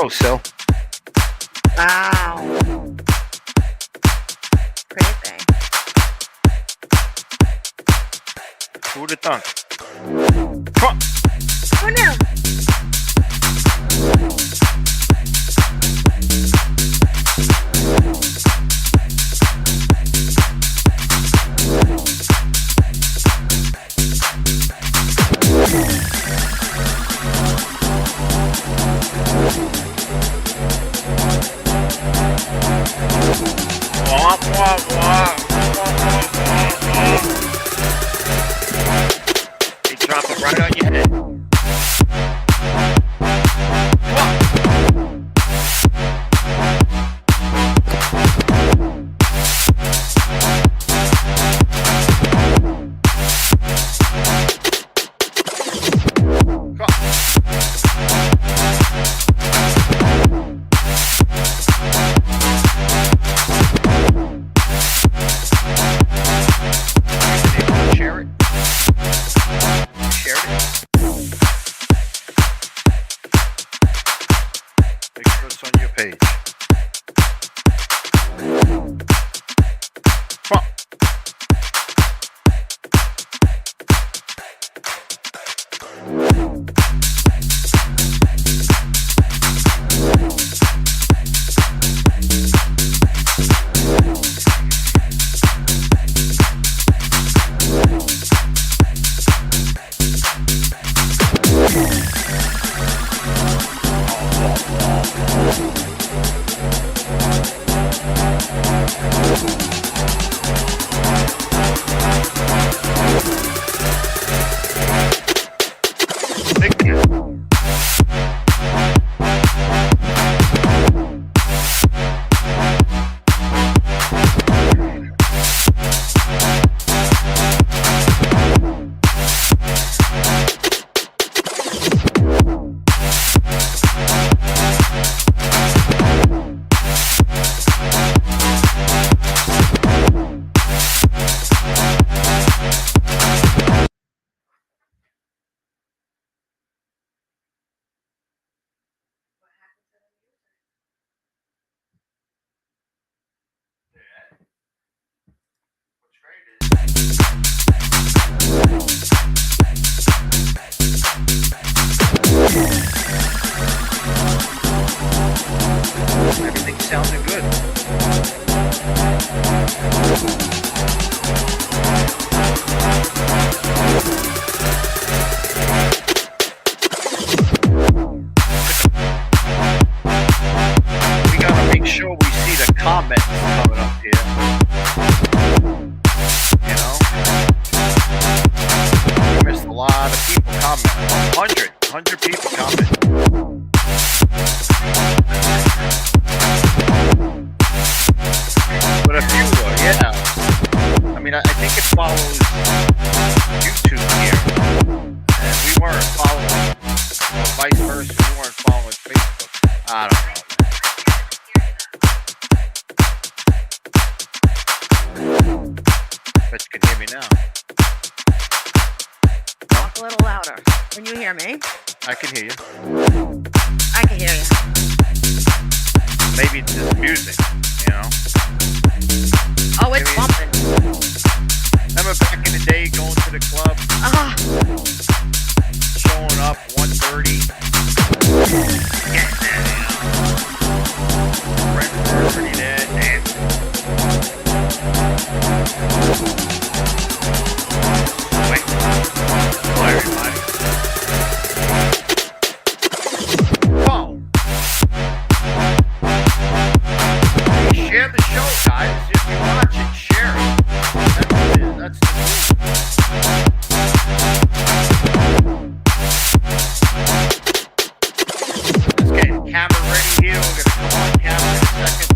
DePierro, so. Wow. Crazy. Who would have thunk? Come on. Who knew? They drop it right on your head. On your page. Come on. Everything sounded good. We gotta make sure we see the comments coming up here. You know? We missed a lot of people commenting. 100 people commenting. But a few though, yeah. I mean, I think it follows YouTube here. And we weren't following, or vice versa, we weren't following Facebook. I don't know, man. Bet you can hear me now. Talk a little louder. Can you hear me? I can hear you. I can hear you. Maybe it's just music, you know? Oh, it's bumping. Remember back in the day going to the club? Showing up 1:30. Getting there, you know? Red already there, dancing. Wait. Hello, everybody. Whoa. Share the show, guys. If you watch it, share it. That's the move. Let's get camera ready here. We're gonna come on camera in a second.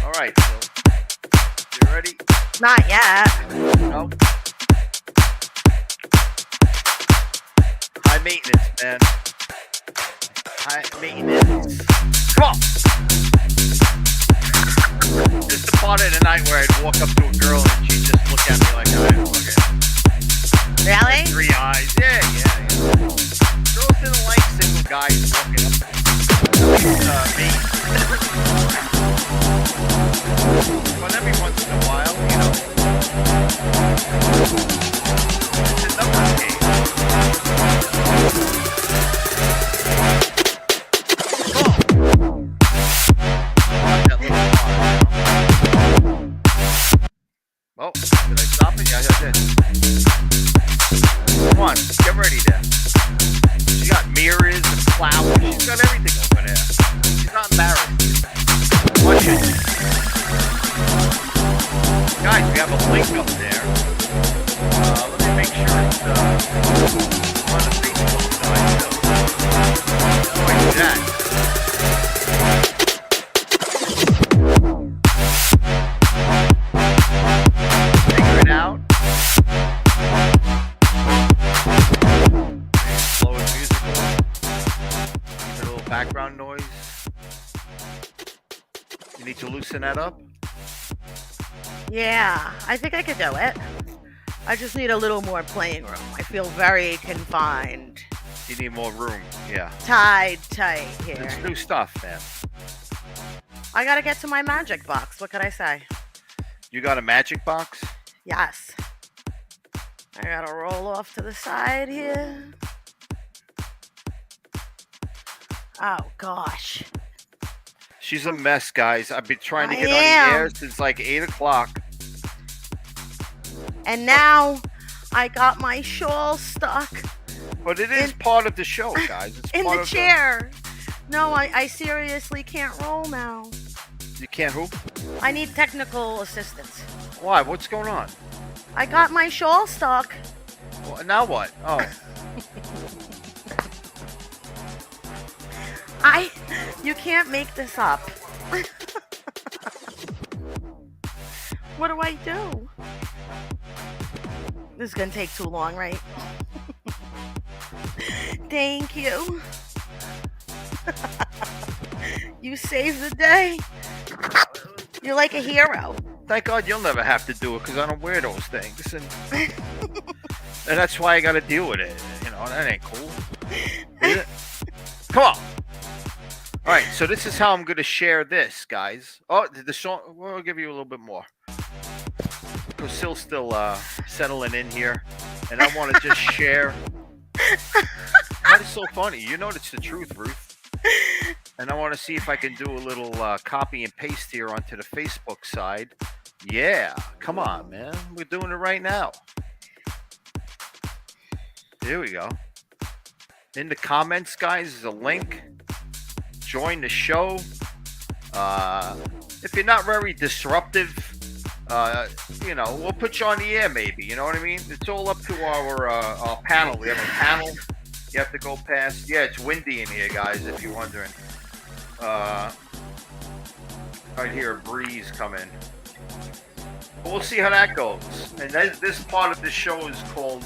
All right, so you ready? Not yet. No. High maintenance, man. High maintenance. Come on. Just the part of the night where I'd walk up to a girl and she'd just look at me like, "I look at Really? 3 eyes." Yeah. Girls didn't like single guys walking up to me. But every once in a while, it's a numbers game. Oh, did I stop it? Yeah, I did. Come on, get ready there. She got mirrors and flowers. She's got everything over there. She's not embarrassed. Watch it. Guys, we have a link up there. Let me make sure it's on the Facebook side. How do I do that? Figure it out. Slow and musical. Keep a little background noise. You need to loosen that up. Yeah, I think I could do it. I just need a little more playing room. I feel very confined. You need more room. Yeah. Tied tight here. It's new stuff, man. I gotta get to my magic box. What could I say? You got a magic box? Yes. I gotta roll off to the side here. Oh, gosh. She's a mess, guys. I've been trying to I get on the air since like 8 o'clock. And now I got my shawl stuck But it is part of the show, guys. It's in part the of chair. No, I seriously can't roll now. You can't who? I need technical assistance. Why? What's going on? I got my shawl stuck. Well, now what? Oh. You can't make this up. What do I do? This is gonna take too long, right? Thank you. You saved the day. You're like a hero. Thank God you'll never have to do it because I don't wear those things. And that's why I got to deal with it. You know, that ain't cool. Is it? Come on. All right, so this is how I'm going to share this, guys. Oh, the song, we'll give you a little bit more. Because Sil's still settling in here. And I want to just share. That is so funny. You know it's the truth, Ruth. And I want to see if I can do a little copy and paste here onto the Facebook side. Yeah, come on, man. We're doing it right now. There we go. In the comments, guys, is a link. Join the show. If you're not very disruptive, we'll put you on the air maybe. You know what I mean? It's all up to our panel. We have a panel. You have to go past. Yeah, it's windy in here, guys, if you're wondering. Right here, a breeze coming. But we'll see how that goes. And this part of the show is called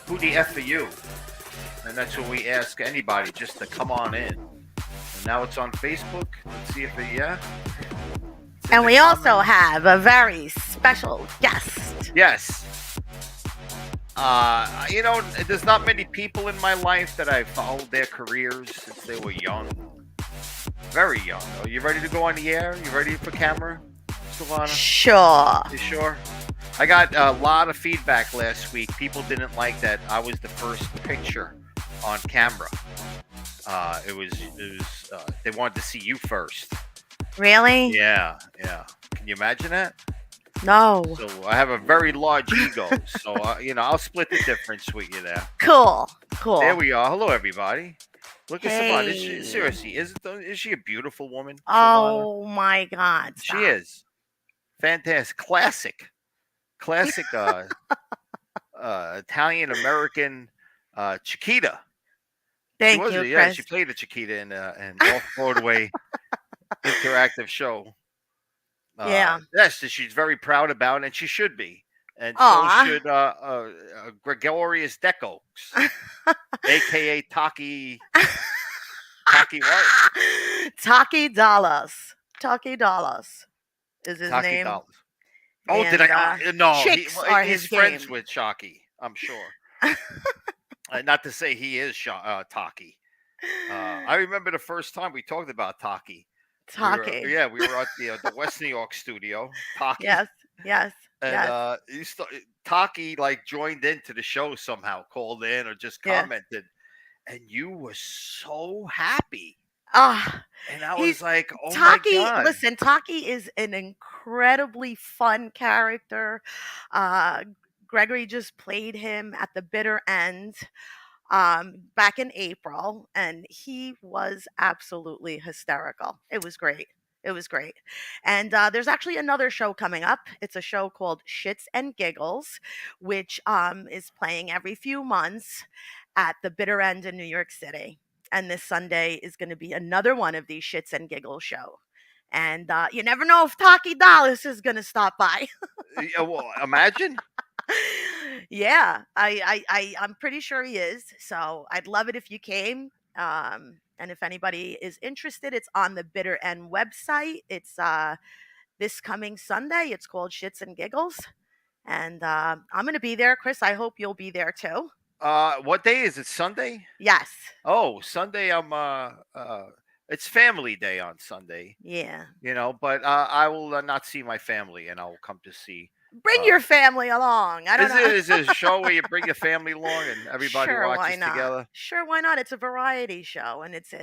Who the F Are You? And that's what we ask anybody just to come on in. And now it's on Facebook. Let's see if it, And we also have a very special guest. Yes. There's not many people in my life that I've followed their careers since they were young. Very young. Are you ready to go on the air? You ready for camera, Silvana? Sure. You sure? I got a lot of feedback last week. People didn't like that I was the first picture on camera. They wanted to see you first. Really? Yeah. Can you imagine that? No. So I have a very large ego. So, I'll split the difference with you there. Cool. There we are. Hello, everybody. Look at Silvana. Hey. Seriously, is she a beautiful woman? Oh my God. Stop. She is. Fantastic. Classic Italian-American Chiquita. Thank you, Yeah, Chris. she played a Chiquita in an off-Broadway interactive show. Yeah. Yes, she's very proud about it, and she should be. And Aw. so should Gregorius Decos, a.k.a. Taki Taki what? Taki Dallas. Taki Dallas is his Taki name, dollars. Oh, did I? and No, chicks are he's his friends game. with Shocky. I'm sure. Not to say he is Taki. I remember the first time we talked about Taki. Taki. We were at the West New York studio. Taki Yes, yes, and yes. Taki like joined into the show somehow, called in or just Yeah. commented, and you were so happy, Ah, and I he's was like, oh my Taki. god. Listen, Taki is an incredibly fun character. Uh, Gregory just played him at the bitter end back in April, and he was absolutely hysterical. It was great. It was great. And there's actually another show coming up. It's a show called Shits and Giggles, which is playing every few months at the bitter end in New York City. And this Sunday is going to be another one of these Shits and Giggles show. And you never know if Taki Dallas is going to stop by. Yeah, well, imagine. Yeah, I'm pretty sure he is. So I'd love it if you came. And if anybody is interested, it's on the Bitter End website. It's this coming Sunday. It's called Shits and Giggles, and I'm gonna be there, Chris. I hope you'll be there too. What day is it? Sunday? Yes. Oh, Sunday. It's family day on Sunday. Yeah. But I will not see my family, and I will come to see. Bring your family along. I don't know. Is it a show where you bring your family along and everybody Sure, why watches not? together? Sure, why not? It's a variety show, and it's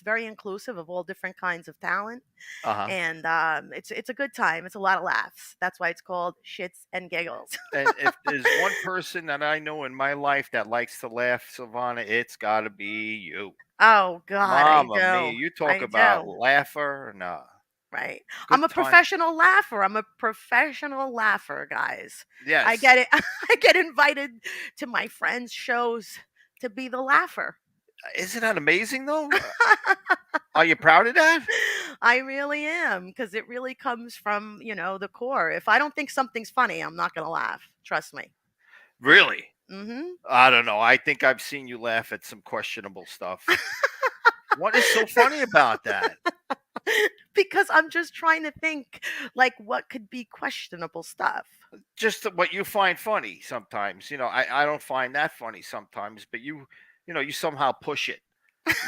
very inclusive of all different kinds of talent, Uh huh. and it's a good time. It's a lot of laughs. That's why it's called Shits and Giggles. And if there's one person that I know in my life that likes to laugh, Silvana, it's got to be you. Oh God, I Mama mia, do. you talk I about do. laugher. Nah, Right. I'm good a time. professional laugher. I'm a professional laugher, guys. I Yes. get it. I get invited to my friends' shows to be the laugher. Isn't that amazing though? Are you proud of that? I really am because it really comes from, the core. If I don't think something's funny, I'm not going to laugh. Trust me. Really? Mhm. I don't know. I think I've seen you laugh at some questionable stuff. What is so funny about that? Because I'm just trying to think like what could be questionable stuff. Just what you find funny sometimes. I don't find that funny sometimes, but you somehow push it.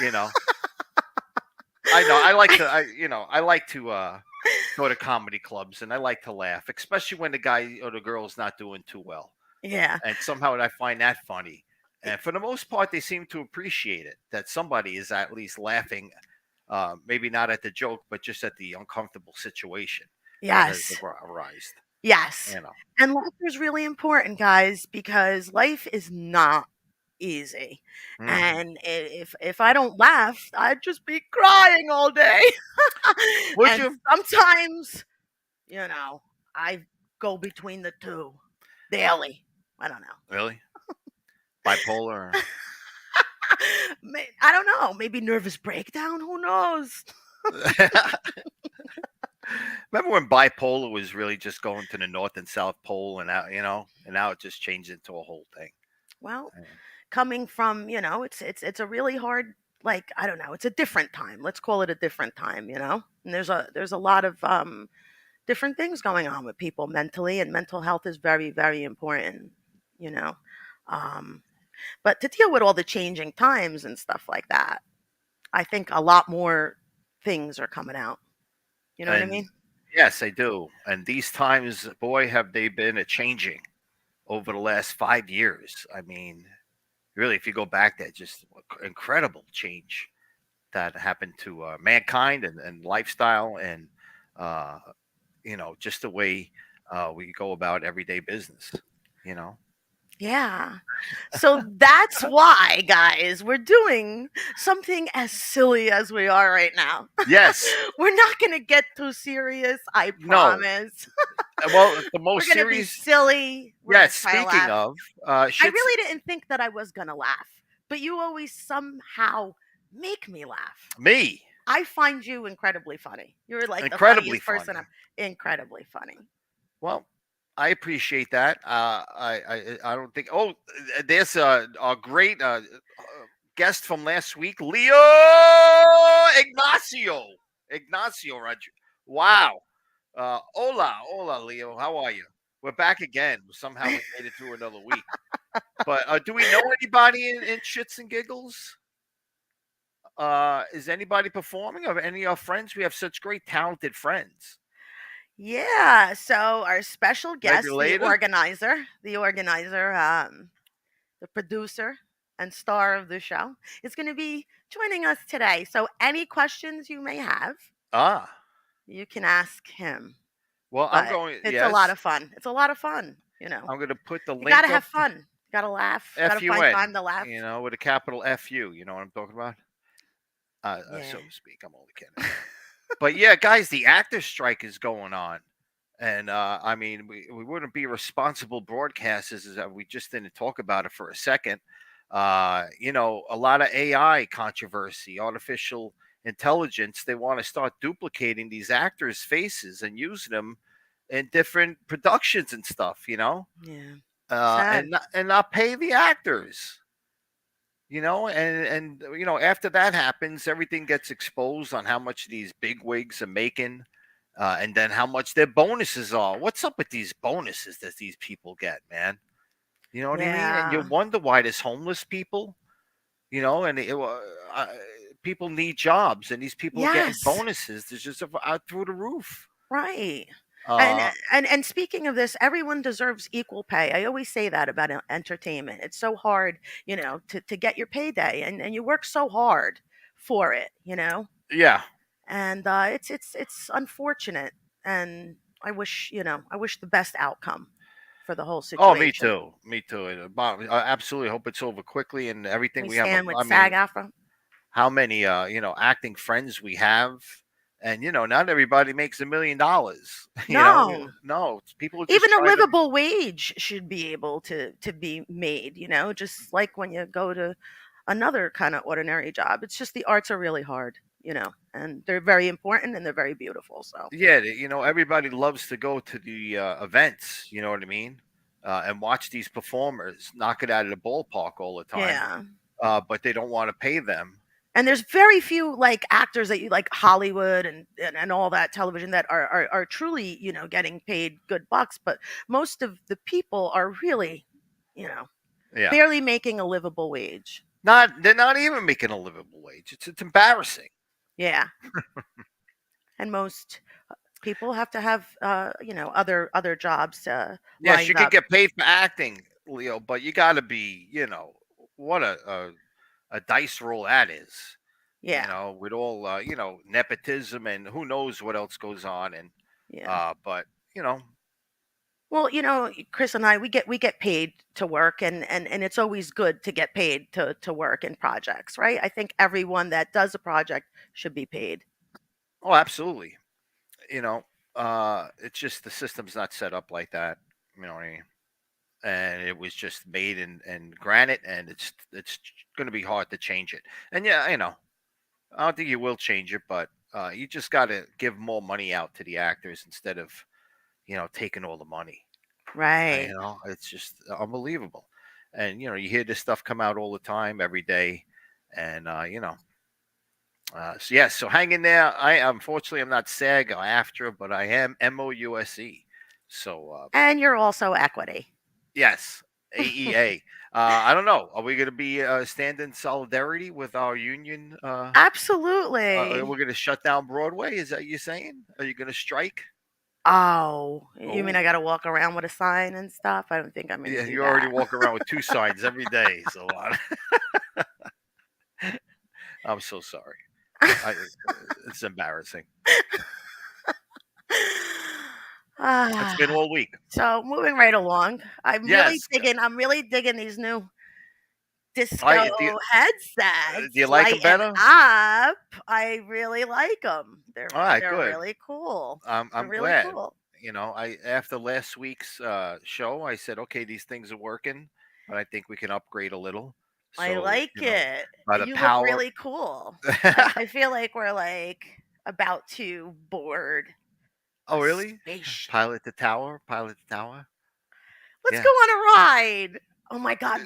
You know, I know. I like to go to comedy clubs and I like to laugh, especially when the guy or the girl's not doing too well. Yeah. And somehow I find that funny. And for the most part, they seem to appreciate it that somebody is at least laughing, maybe not at the joke, but just at the uncomfortable situation that has Yes. arisen. Yes. You know. And laughter is really important, guys, because life is not easy. Hmm. And if I don't laugh, I'd just be crying all day. Would And you sometimes, you know, I go between the two daily. I don't know. really bipolar? I don't know. Maybe nervous breakdown. Who knows? Remember when bipolar was really just going to the North and South Pole, and now and now it just changed into a whole thing. Well, Yeah. coming from, it's a really hard, like, I don't know, it's a different time. Let's call it a different time. And there's a lot of different things going on with people mentally, and mental health is very, very important, you know. Um but to deal with all the changing times and stuff like that, I think a lot more things are coming out. You know what I And mean? yes, I do. And these times, boy, have they been a changing over the last 5 years. I mean, really, if you go back, that just incredible change that happened to mankind and lifestyle and uh, just the way we go about everyday business. You know. Yeah. So that's why, guys, we're doing something as silly as we are right now. Yes. We're not going to get too serious, I No. promise. Well, the We're most going to be serious. silly. We're going Yes. to try to Speaking laugh. of I shits, really didn't think that I was going to laugh, but you always somehow make me laugh. me I find you incredibly funny. You're like the incredibly funniest person. funny. Incredibly funny. Well, I appreciate that. I don't think. Oh, there's a great guest from last week, Leo Ignacio. Ignacio Rodriguez. Wow. Hola, Leo. How are you? We're back again. Somehow we made it through another week. But do we know anybody in Shits and Giggles? Is anybody performing? Or any of our friends? We have such great, talented friends. Yeah, so our special Maybe guest, later. the producer and star of the show, is going to be joining us today. So any questions you may have, Ah, you can ask him. well, I'm But going. it's a lot Yes, of fun. It's a lot of fun, you know. I'm going to put the You got to link have up. fun. You got to laugh. Got to find FUN, time to laugh. with a capital FU. You know what I'm talking about? Yeah. So to speak. I'm only kidding. But yeah, guys, the actor strike is going on. And I mean, we wouldn't be responsible broadcasters if we just didn't talk about it for a second. A lot of AI controversy, artificial intelligence. They want to start duplicating these actors' faces and using them in different productions and stuff. Yeah. Uh, Sad. and not pay the actors. After that happens, everything gets exposed on how much these big wigs are making, and then how much their bonuses are. What's up with these bonuses that these people get, man? You know what I mean? And you Yeah. wonder why there's homeless people. People need jobs, and these people are getting Yes. bonuses. There's just out through the roof. Right. And Uh, and speaking of this, everyone deserves equal pay. I always say that about entertainment. It's so hard, to get your payday, and you work so hard for it. yeah. And it's unfortunate, and I wish the best outcome for the whole Oh, me situation. too. Me too. I absolutely hope it's over quickly and everything. We We have stand with I mean, SAG-AFTRA. how many acting friends we have, and not everybody makes $1 million. No, No, people are just even a trying to. livable wage should be able to be made, just like when you go to another kind of ordinary job. It's just the arts are really hard, and they're very important and they're very beautiful. So Yeah, everybody loves to go to the events. You know what I mean, and watch these performers knock it out of the ballpark all the time. yeah. But they don't want to pay them. And there's very few like actors that you like Hollywood and all that television that are truly, getting paid good bucks, but most of the people are really, you know, Yeah, barely making a livable wage. they're not even making a livable wage. It's embarrassing. Yeah. And most people have to have other jobs Yes, you lined could up. get paid for acting, Leo, but you got to be, what a dice roll that is. Yeah. With all nepotism and who knows what else goes on, and Yeah. but you know, Well, Chris and I, we get paid to work, and it's always good to get paid to work in projects, right? I think everyone that does a project should be paid. oh, absolutely. You know, it's just the system's not set up like that. You know what I mean? And it was just made in granite, and it's going to be hard to change it. And yeah, I don't think you will change it, but you just got to give more money out to the actors instead of taking all the money. Right. It's just unbelievable. And you hear this stuff come out all the time, every day, and so yes. So hang in there. I unfortunately I'm not SAG or AFTRA, but I am MOUSE. So And you're also equity. yes, AEA. I don't know. Are we going to be stand in solidarity with our union? We're Absolutely. going to shut down Broadway. Is that you saying? Are you going to strike? Oh, you mean Oh, I got to walk around with a sign and stuff? I don't think I'm going to yeah. do You already that. walk around with two signs every day, Silvana. I'm so sorry. I it's embarrassing. It's been Ah, all week. so moving right along, Yes. I'm really digging these new I disco do you headsets. like them Lighten better? up. I really like them. All right, They're good. really cool. They're I'm really glad. cool. I after last week's show, I said, okay, these things are working, but I think we can upgrade a little. I So like it. by the You look power. really cool. I feel like we're like about to board a Oh, really? spaceship. Pilot the tower. Pilot the tower. Let's go Yeah. on a ride. Oh my god,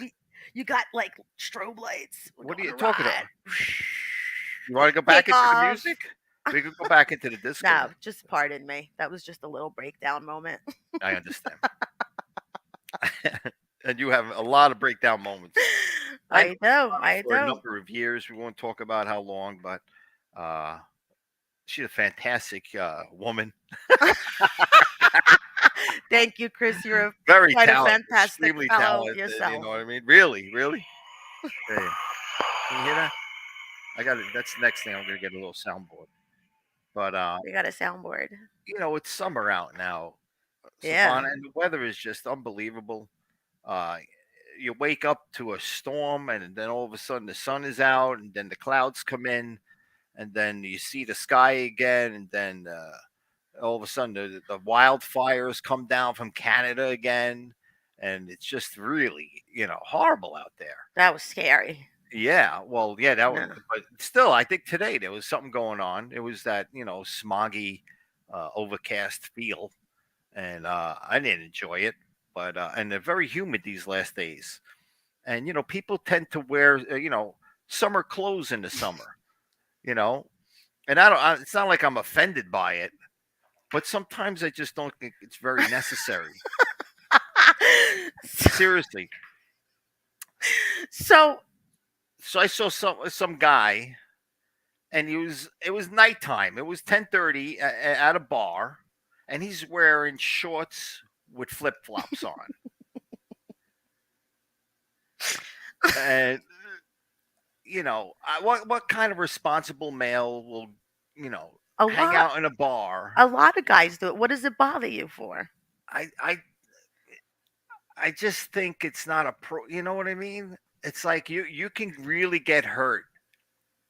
You got like strobe lights. We're What are going you to talking ride. about? You want to go back Take into the off. music? We could go back into the disco. No, just pardon me. That was just a little breakdown moment. I understand. And you have a lot of breakdown moments. I know I know. I for a know. number of years. We won't talk about how long, but uh, she's a fantastic woman. Thank you, Chris. You're Very quite a talented, fantastic extremely fellow talented. You yourself. know what I mean? Really, really. Yeah. Can you hear that? I got it. That's the next thing. I'm gonna get a little soundboard. But We got a soundboard. it's summer out now, Yeah, Silvana, and the weather is just unbelievable. Uh, you wake up to a storm, and then all of a sudden the sun is out, and then the clouds come in, and then you see the sky again, and then all of a sudden the wildfires come down from Canada again, and it's just really horrible out there. that was scary. Yeah, well, yeah, that was, No. but still, I think today there was something going on. It was that smoggy, overcast feel, and I didn't enjoy it. But and they're very humid these last days, and people tend to wear summer clothes in the summer, you know, and I don't. It's not like I'm offended by it, but sometimes I just don't think it's very necessary. Seriously. So, So I saw some guy, and it was nighttime. It was 10:30 at a bar, and he's wearing shorts with flip flops on, and what kind of responsible male will you know a hang lot out in a bar? a lot of guys do it. What does it bother you for? I I I just think it's not a pro. You know what I mean? It's like you can really get hurt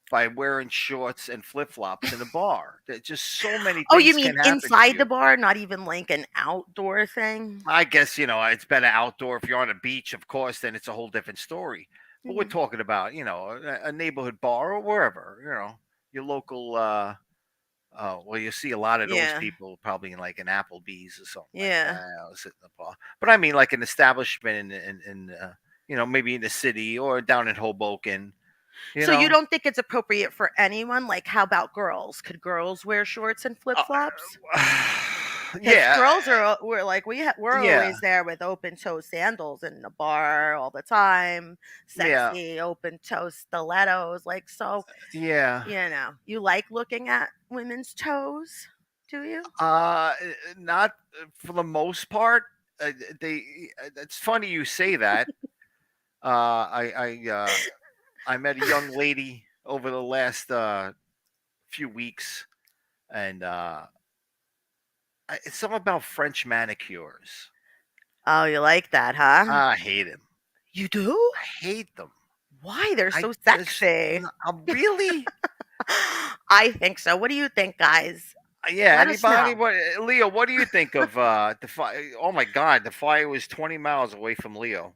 by wearing shorts and flip flops in a bar. There's just so many Oh, you things mean can happen to inside the you. bar, not even like an outdoor thing? I guess it's better outdoor. If you're on a beach, of course, then it's a whole different story. But we're Mhm. talking about a neighborhood bar or wherever your local. Well, you see a lot of those Yeah. people probably in like an Applebee's or something like Yeah. that. Sitting in the bar. But I mean, like an establishment in maybe in the city or down in Hoboken. You So you know, don't think it's appropriate for anyone? Like, how about girls? Could girls wear shorts and flip flops? Because yeah, girls we're like we're yeah, always there with open toe sandals in the bar all the time, yeah, sexy open toe stilettos. Like so, yeah. you like looking at women's toes, do you? Not for the most part. They. It's funny you say that. I met a young lady over the last few weeks, and it's something about French manicures. Oh, you like that, huh? I hate them. You do? I hate them. Why? They're I so just sexy. really. I think so. What do you think, guys? Yeah. Let us Anybody? know. What, Leo? What do you think of the fire? Oh my God, the fire was 20 miles away from Leo.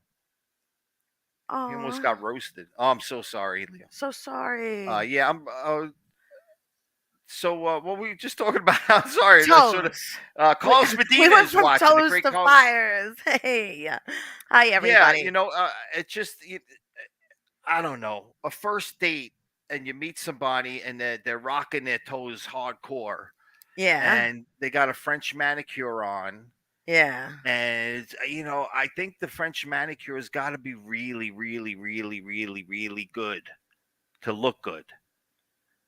He almost Oh, got roasted. Oh, I'm so sorry, Leo. so sorry. Yeah, I'm. So what were we just talking about? I'm sorry. That's sort of. Toes. We, Carlos we Medina went is from watching. The toes great to Carlos. fires. Hey. Hi, Yeah, everybody. it just. I don't know. A first date, and you meet somebody, and they're rocking their toes hardcore, Yeah. and they got a French manicure on. Yeah. And I think the French manicure has got to be really, really, really, really, really good to look good.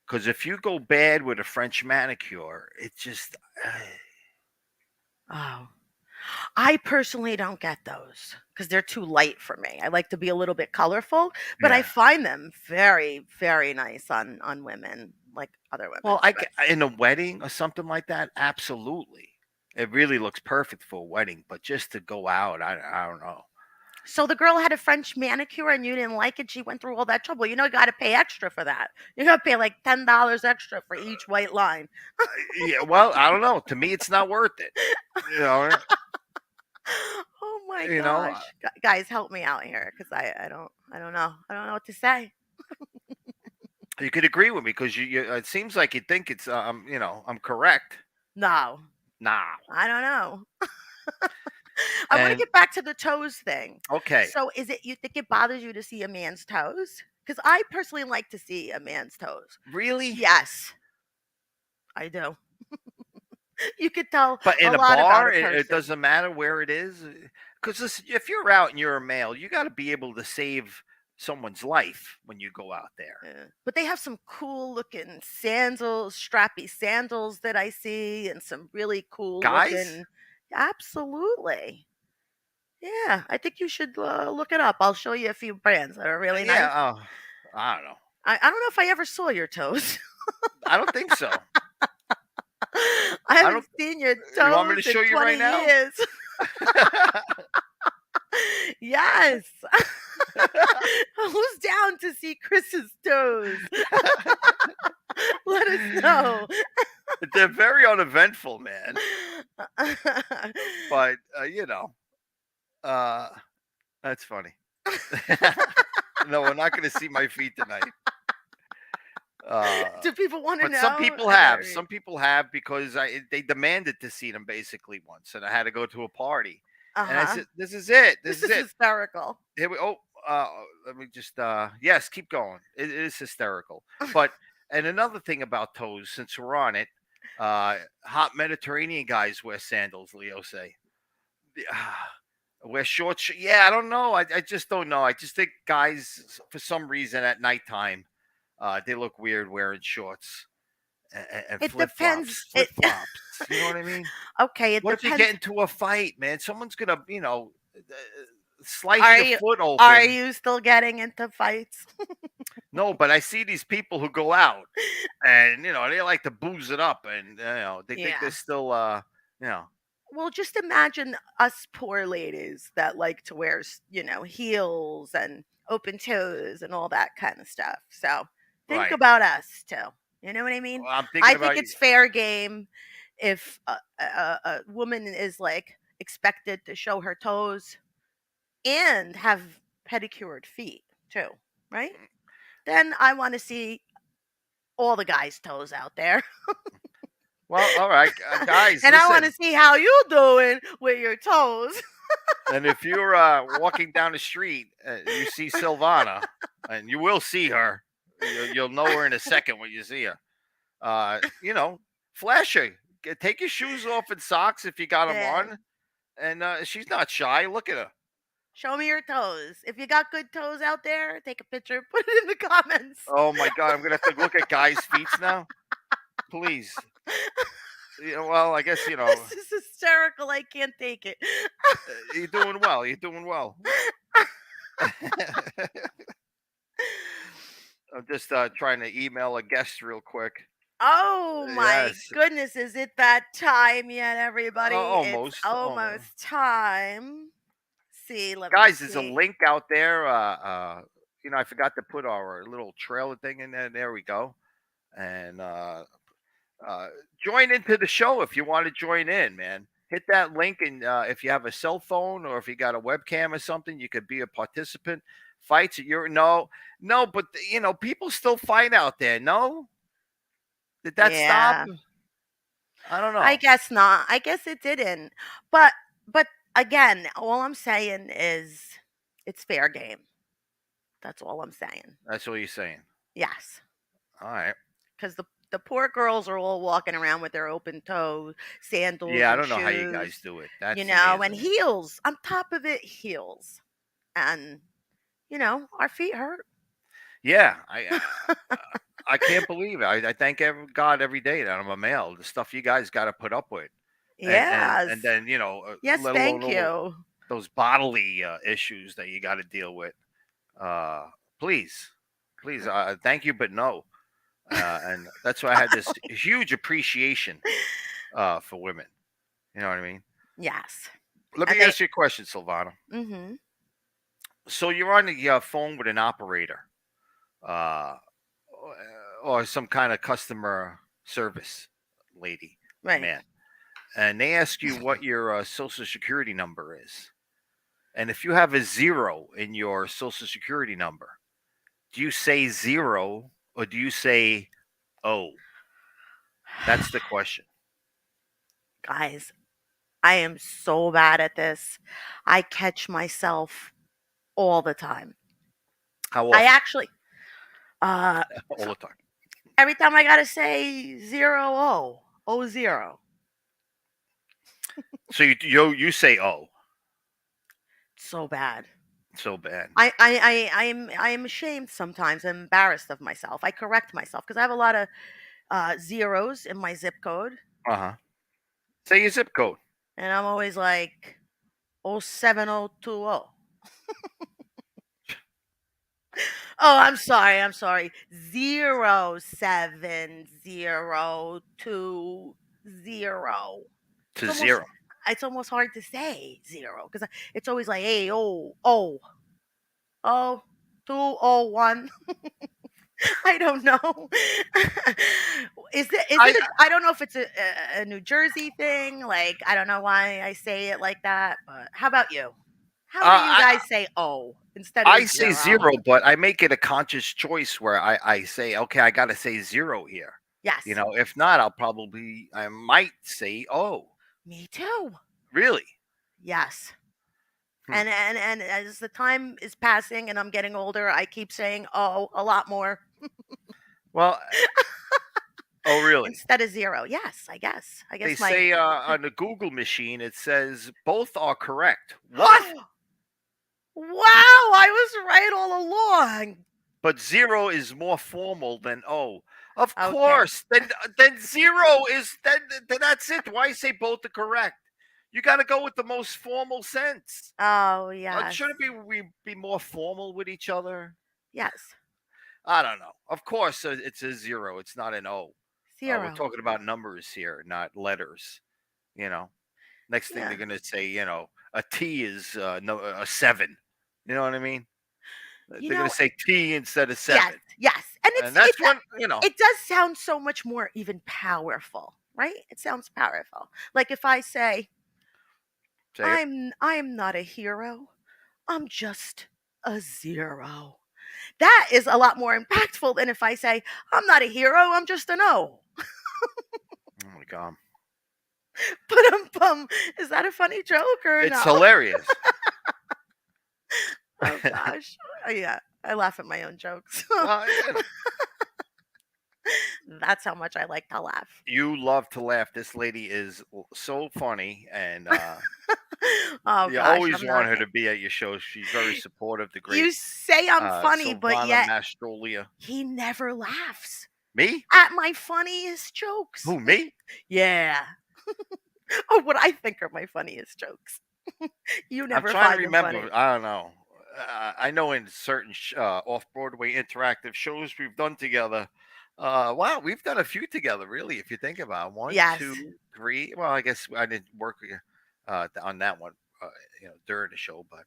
Because if you go bad with a French manicure, it just Oh. I personally don't get those because they're too light for me. I like to be a little bit colorful, but I yeah. find them very, very nice on women, like other Well, women. in a wedding or something like that, absolutely, it really looks perfect for a wedding. But just to go out, I don't know. So the girl had a French manicure and you didn't like it. She went through all that trouble. You got to pay extra for that. You got to pay like $10 extra for each white line. Yeah, well, I don't know. To me, it's not worth it. You know, Oh my you know. gosh. Guys, help me out here cuz I don't know. I don't know what to say. You could agree with me because it seems like you think it's I'm correct. No. Nah. I don't know. I want to And get back to the toes thing. okay, So, is it you think it bothers you to see a man's toes? Because I personally like to see a man's toes. really? Yes, I do. You could tell But a in a lot about bar, a it person. doesn't matter where it is, because if you're out and you're a male, you got to be able to save someone's life when you go out there. Yeah. But they have some cool looking sandals, strappy sandals that I see, and some really cool Guys, looking. Absolutely. Yeah, I think you should look it up. I'll show you a few brands that are really yeah, nice. I don't know. I don't know if I ever saw your toes. I don't think so. I I haven't don't. seen your You want me toes to in show you 20 right now? years. Yes. Who's down to see Chris's toes? Let us know. They're very uneventful, man. But uh, that's funny. No, we're not going to see my feet tonight. Uh, Do people want to but some know? people I gotta have. read. Some people have because they demanded to see them basically once, and I had to go to a party, Uh and I huh. said, "This is it. This This is is it." hysterical. Here we. Oh, let me just. Yes, keep going. It is hysterical. But and another thing about toes, since we're on it, hot Mediterranean guys wear sandals. Leo say. Wear short. Yeah, I don't know. I just don't know. I just think guys, for some reason, at nighttime, they look weird wearing shorts and It flip depends. flops. It Flip flops. You know what I mean? okay. It What if you get depends. into a fight, man? Someone's gonna, slice Are your you foot are open. you still getting into fights? No, but I see these people who go out and they like to booze it up, and they think they're Yeah. still, you know, Well, just imagine us poor ladies that like to wear, heels and open toes and all that kind of stuff. So think right. about us too. You know what I mean? Well, I'm thinking I think about you. it's fair game if a woman is like expected to show her toes and have pedicured feet too, right? Then I want to see all the guys' toes out there. Well, all right, guys, And I want to listen. see how you doing with your toes. And if you're walking down the street, you see Silvana, and you will see her. You'll know her in a second when you see her. Flash her. Take your shoes off and socks if you got them Yeah. on. And she's not shy. Look at her. Show me your toes. If you got good toes out there, take a picture, put it in the comments. Oh my God, I'm gonna have to look at guys' feet now. Please. Well, I guess This is hysterical. I can't take it. you're doing well. You're doing well. I'm just trying to email a guest real quick. Oh my Yes, goodness, is it that time yet, everybody? It's almost, almost. almost time. See, let me Guys, there's a see. link out there. I forgot to put our little trailer thing in there. There we go. And uh, join into the show if you want to join in, man. Hit that link, and if you have a cell phone or if you got a webcam or something, you could be a participant. Fights at your no, but people still fight out there. No, did that stop? Yeah. I don't I know. guess not. I guess it didn't. But again, all I'm saying is it's fair game. That's all I'm saying. That's what you're saying. Yes. All right. Because the poor girls are all walking around with their open toe sandals Yeah, I and don't know how you guys shoes, do it. That's amazing. and heels. On top of it, heels, and our feet hurt. Yeah, I can't believe it. I thank God every day that I'm a male. The stuff you guys got to put up with, and Yes, then yes, let alone thank all you. those bodily issues that you got to deal with. Uh, please, please, thank you, but no. And that's why I had this huge appreciation for women. You know what I mean? Yes, Let and me ask you a question, Silvana. mm-hmm, So you're on the phone with an operator, uh, or some kind of customer service lady, right. man, and they ask you what your social security number is. And if you have a zero in your social security number, do you say zero or do you say oh? That's the question. Guys, I am so bad at this. I catch myself all the time. How I often? actually, uh, All so the time. every time I gotta say zero o zero. So you say oh So bad. so bad. I am ashamed sometimes. I'm embarrassed of myself. I correct myself because I have a lot of zeros in my zip code, Uh huh. Say your zip code. and I'm always like 07020. Oh, I'm sorry. I'm sorry. 07020. To It's almost zero. it's almost hard to say zero because it's always like hey oh 201. I don't know. Is it I I don't know if it's a New Jersey thing. Like I don't know why I say it like that. But how about you? How do you I guys say "oh" instead I of say zero? zero, but I make it a conscious choice where I say, okay, I got to say zero here. Yes, If not, I might say, oh, me too. really? Yes. Hmm. And as the time is passing and I'm getting older, I keep saying "oh" a lot more Well, oh, really? instead of zero. Yes, I guess. I They guess my say on the Google machine, it says both are correct. What? wow, I was right all along. But zero is more formal than O. Of Okay. course. Then zero is then that's it. Why say both are correct? You got to go with the most formal sense. Oh, yes. Shouldn't we be more formal with each other? Yes. I don't know. Of course, it's a zero. It's not an O. We're 0. talking about numbers here, not letters. You know. Next thing they're Yeah. gonna say, a T is no a seven. You know what I mean? You They're gonna know, say T instead of yes, seven, yes. And and that's when it does sound so much more even powerful, right? It sounds powerful. Like if I say, say it. I am not a hero. I'm just a 0." That is a lot more impactful than if I say, I'm not a hero, I'm just an O. Oh my god, But is that a funny joke or it's no? hilarious. Oh gosh. Yeah, I laugh at my own jokes. Well, That's how much I like to laugh. you love to laugh. This lady is so funny, and Oh you gosh, always I'm want not. her to be at your shows. She's very supportive. The great You say I'm funny, but Silvana yet Mastrolia. he never laughs Me? at my funniest jokes. Who? Me? Yeah. Or what I think are my funniest jokes. You I'm never trying to find them remember. funny. I don't know. I know in certain off Broadway interactive shows we've done together. Wow, we've done a few together, really. If you think about it. One, Yes. two, three. Well, I guess I didn't work with you on that one, during the show. But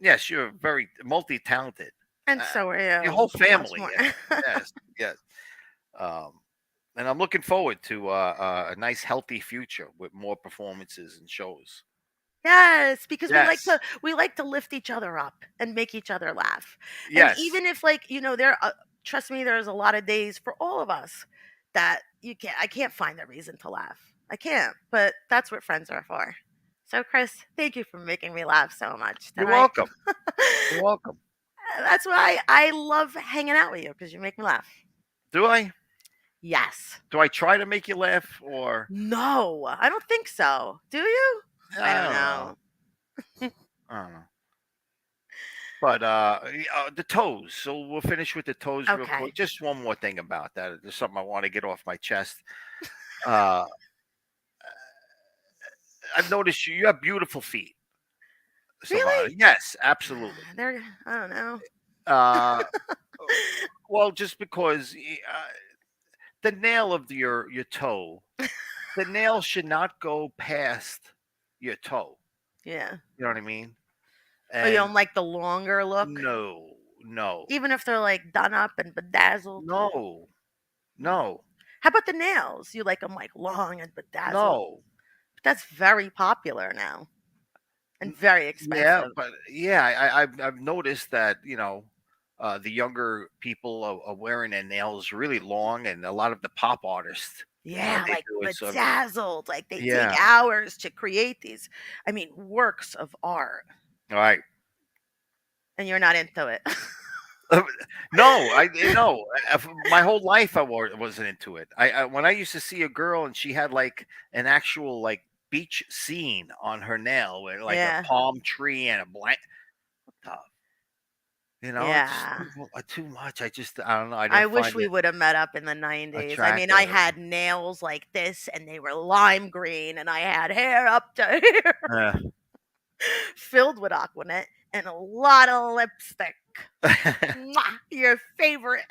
yes, you're very multi-talented. And Uh, so are your you. whole Much family, more. yeah, yes, yes. Um, and I'm looking forward to a nice, healthy future with more performances and shows. Yes, because Yes, we like to lift each other up and make each other laugh. And yes. even if like, there trust me there's a lot of days for all of us that I can't find a reason to laugh. I can't, but that's what friends are for. So Chris, thank you for making me laugh so much You're tonight. welcome. You're welcome. That's why I love hanging out with you because you make me laugh. Do I? Yes. Do I try to make you laugh or No, I don't think so. Do you? I I don't don't know. know. I don't know. But the toes. So we'll finish with the toes real quick. Okay. Just one more thing about that. There's something I want to get off my chest. Uh, I've noticed you have beautiful feet, Silvana. Really? Yes, absolutely. They're I don't know. Uh, well, just because the nail of your toe, the nail should not go past your toe. Yeah. You know what I mean? Oh, you And don't like the longer look? no, no, Even if they're, like, done up and bedazzled? no, Mm. no, How about the nails? You like them like, long and bedazzled? no. That's very popular now and very Yeah, expensive. but yeah, I've noticed that the younger people are wearing their nails really long, and a lot of the pop artists. Yeah, They like do it so bedazzled, like they take yeah. hours to create these, I mean, works of art, All right. and you're not into it. No, no. My whole life wasn't into it. When I used to see a girl and she had like an actual like beach scene on her nail, with like a Yeah, palm tree and a blank. It's yeah. too much. I don't know. I I didn't wish find we it would have met up in the 90s. I mean, I attractive. had nails like this and they were lime green, and I had hair up to here Uh, filled with Aquanet and a lot of lipstick. Mwah, your favorite.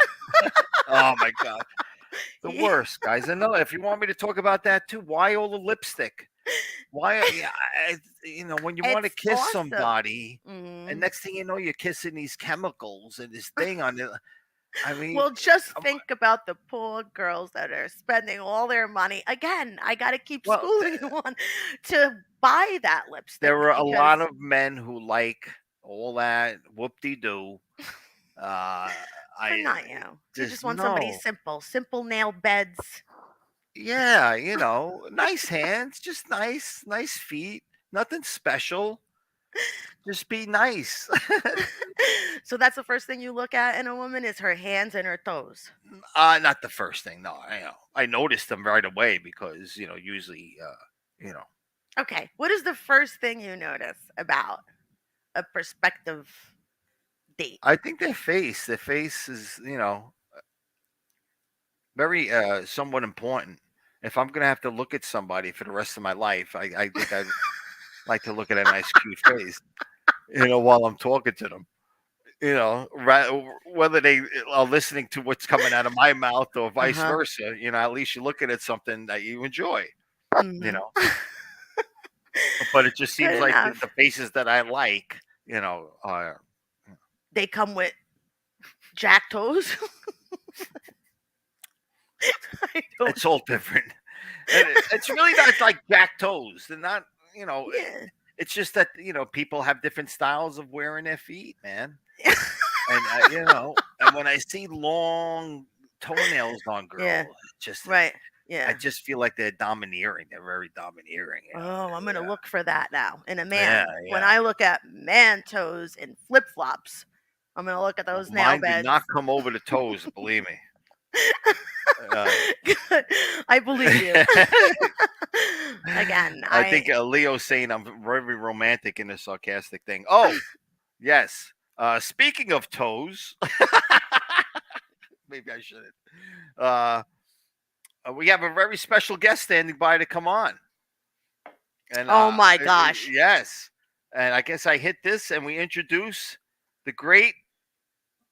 oh my god, the Yeah. worst, guys. I know. If you want me to talk about that too, why all the lipstick? Why? Yeah, when you want to It's kiss awesome. somebody, and Mhm. next thing you know, you're kissing these chemicals and this thing on it. I mean, Well, just um, think about the poor girls that are spending all their money. Again, I got to keep well, schooling you on to buy that lipstick there were a lot because of men who like all that whoop de doo. but I not you. You There's just want somebody no. simple, simple nail beds. Yeah, nice hands, just nice feet, nothing special. Just be nice. So that's the first thing you look at in a woman is her hands and her toes. Not the first thing. No, I noticed them right away because usually you know Okay, what is the first thing you notice about a prospective date? I think their face is very somewhat important. If I'm gonna have to look at somebody for the rest of my life, I think I'd like to look at a nice cute face, while I'm talking to them. Whether they are listening to what's coming out of my mouth or vice Uh-huh. versa, at least you're looking at something that you enjoy, you Mhm. know. But it just seems Good like the enough. faces that I like, are They come with jack toes. I don't. it's all different. And it's really not like jack toes. They're not, Yeah. it's just that, people have different styles of wearing their feet, man. And, and when I see long toenails on Yeah. girls, Right. I Yeah. just feel like they're domineering. They're very domineering, Oh, I'm gonna look for that now in a Yeah, man. When yeah. I look at man toes and flip flops, I'm gonna look at Well, those nail mine do beds. not come over the toes, believe me. Good. I believe you. Again, I think Leo's saying I'm very romantic in a sarcastic thing. Oh, yes. Speaking of toes, maybe I shouldn't. Uh, we have a very special guest standing by to come on. And oh my gosh. yes. And I guess I hit this and we introduce the great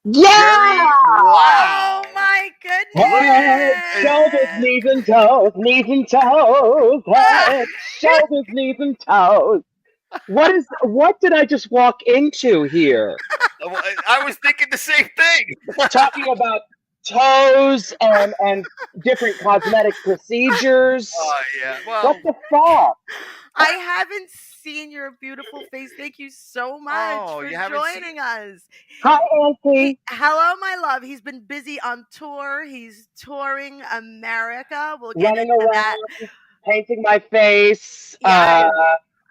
Yeah! Jerry. Oh Wow. my Head, shoulders, goodness. knees and toes, knees and toes, head, shoulders, knees and toes. What did I just walk into here? I was thinking the same thing. Talking about toes and different cosmetic procedures. Oh, yeah. What Well, the fuck? I haven't seen your beautiful face. Thank you so much oh, for you haven't seen. joining us. Hi, Auntie. Hello, my love. He's been busy on tour. He's touring America. We'll get Running into that. around, painting my face, Yes,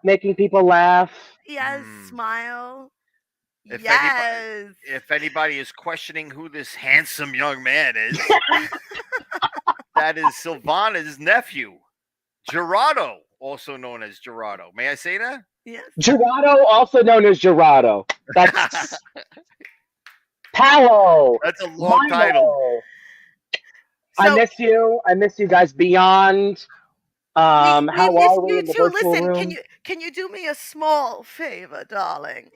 making people laugh. yes, Hmm. smile. If anybody, Yes. if anybody is questioning who this handsome young man is, that is Silvana's nephew, Gerardo, also known as Gerardo. May I say that? Yes. Gerardo, also known as Gerardo. That's Paolo. That's a long title. Milo. I So miss you. I miss you guys beyond. we How miss are we you in the too. virtual Listen, room? can you do me a small favor, darling?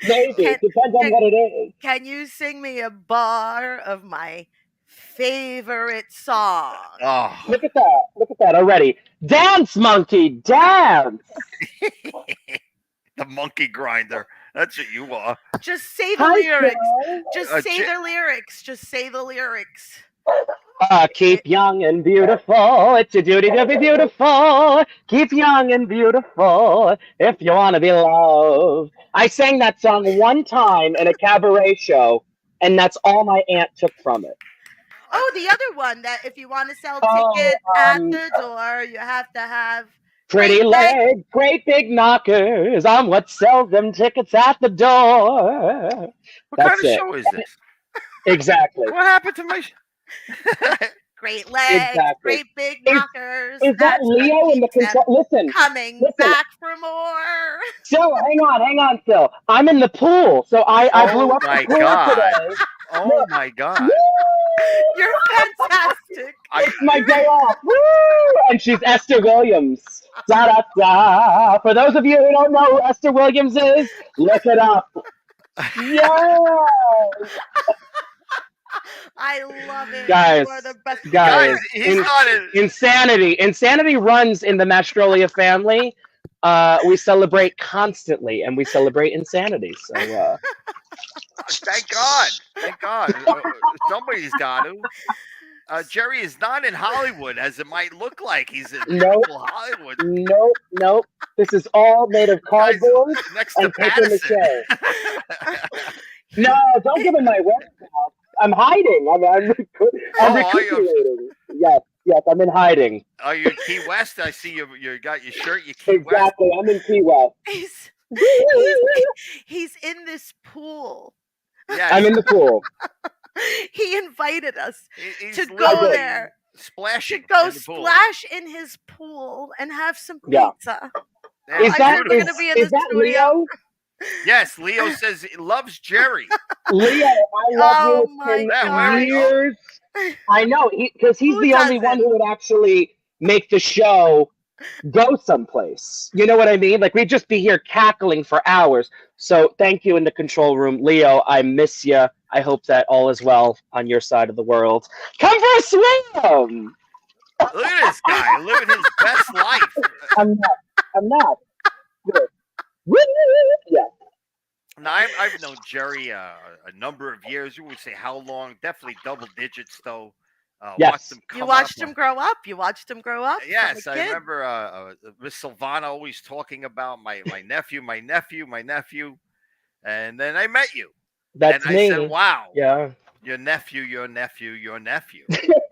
Maybe. can, Depends on can what it is. can you sing me a bar of my favorite song? Oh, Look at that. Look at that already. Dance, monkey, dance. the monkey grinder. That's what you are. Just say the Hi, lyrics. Joe. Just Uh, say J- the lyrics. Just say the lyrics. Keep young and beautiful. It's your duty to be beautiful. Keep young and beautiful if you want to be loved. I sang that song one time in a cabaret show, and that's all my aunt took from it. Oh, the other one that if you want to sell Oh, tickets at the door, you have to have pretty great leg. legs, great big knockers. I'm what sells them tickets at the door. What kind That's of it. show is this? Exactly. What happened to my? Great legs, Exactly. great big Is knockers. is that That's what Leo in the keeps them control? Listen, coming listen. back for more. Still, hang on, still. I'm in the pool, so I blew Oh up the my pool god! today. Oh Look, my woo! god! You're fantastic. I It's my day off. Woo! And she's Esther Williams. Da da da. For those of you who don't know who Esther Williams is, look it up. Yeah, I love it. guys, You are the best. guys, guys. he's not a. Insanity runs in the Mastrolia family. We celebrate constantly, and we celebrate insanity. So, Thank God! Thank God! Somebody's got to. Jerry is not in Hollywood, as it might look like. He's in nope, typical Hollywood. nope. This is all made of Guys, cardboard next to and paper Patterson. mache. No, don't give him my whereabouts. I'm hiding. I'm Oh, are you? recuperating. Yes, I'm in hiding. Are you in Key West? I see you got your shirt. You Key West. Exactly. I'm in Key West. He's in this pool. Yes, I'm in the pool. He invited us he's to go literally there, to splashing. go in the pool. splash in his pool and have some Yeah. pizza. Yeah, Is it's that we're beautiful. gonna be in is the that studio. Leo? Yes, Leo says he loves Jerry. Leo, I love Oh you. my It's been God. years. I know, because he's Who the only one doesn't? who would actually make the show go someplace. You know what I mean? Like, we'd just be here cackling for hours. So thank you in the control room. Leo, I miss you. I hope that all is well on your side of the world. Come for a swim! Look at this guy living his best life. I'm not. Good. Woo! Yeah. Now, I've known Jerry a number of years. You would say how long? Definitely double digits, though. Yes. Watched him come You watched up. him grow up. You watched him grow up. from Yes, a I kid. remember Miss Silvana always talking about my nephew, and then I met you, That's and I me. said, "Wow, Yeah. your nephew. You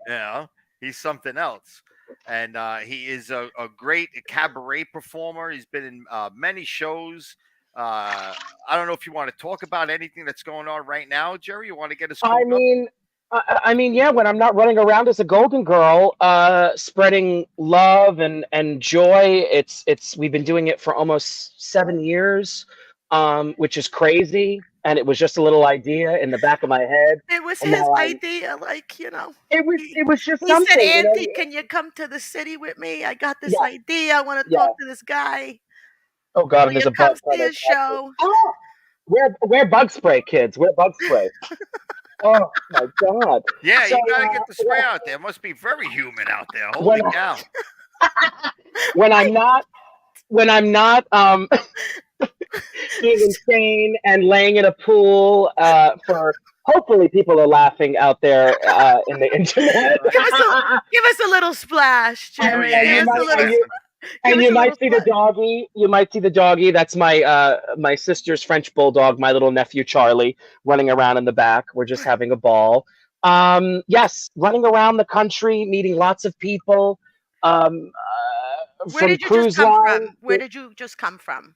know, he's something else." And he is a great cabaret performer. He's been in many shows. I don't know if you want to talk about anything that's going on right now, Jerry. You want to get us caught up? I mean, yeah. When I'm not running around as a golden girl, spreading love and joy. We've been doing it for almost 7 years, which is crazy. And it was just a little idea in the back of my head. It was And his now idea, like, you know. it was just He something. said, You know? Auntie, can you come to the city with me? I got this Yeah. idea. I want to Yeah. talk to this guy. Oh God, Will and there's you a come bug see coming. his show? Oh, wear bug spray, kids. Wear bug spray. Oh my God. Yeah, So, you gotta get the spray out there. It must be very humid out there. When Holy cow! when I'm not being insane and laying in a pool for hopefully people are laughing out there in the internet. Give us a little splash, Jerry. yeah, Give us a little. And Give you us a might little see the splash. doggy. You might see the doggy. That's my sister's French bulldog, my little nephew Charlie, running around in the back. We're just having a ball. Yes, running around the country, meeting lots of people. Where From did you cruise just come line. from? Where did you just come from?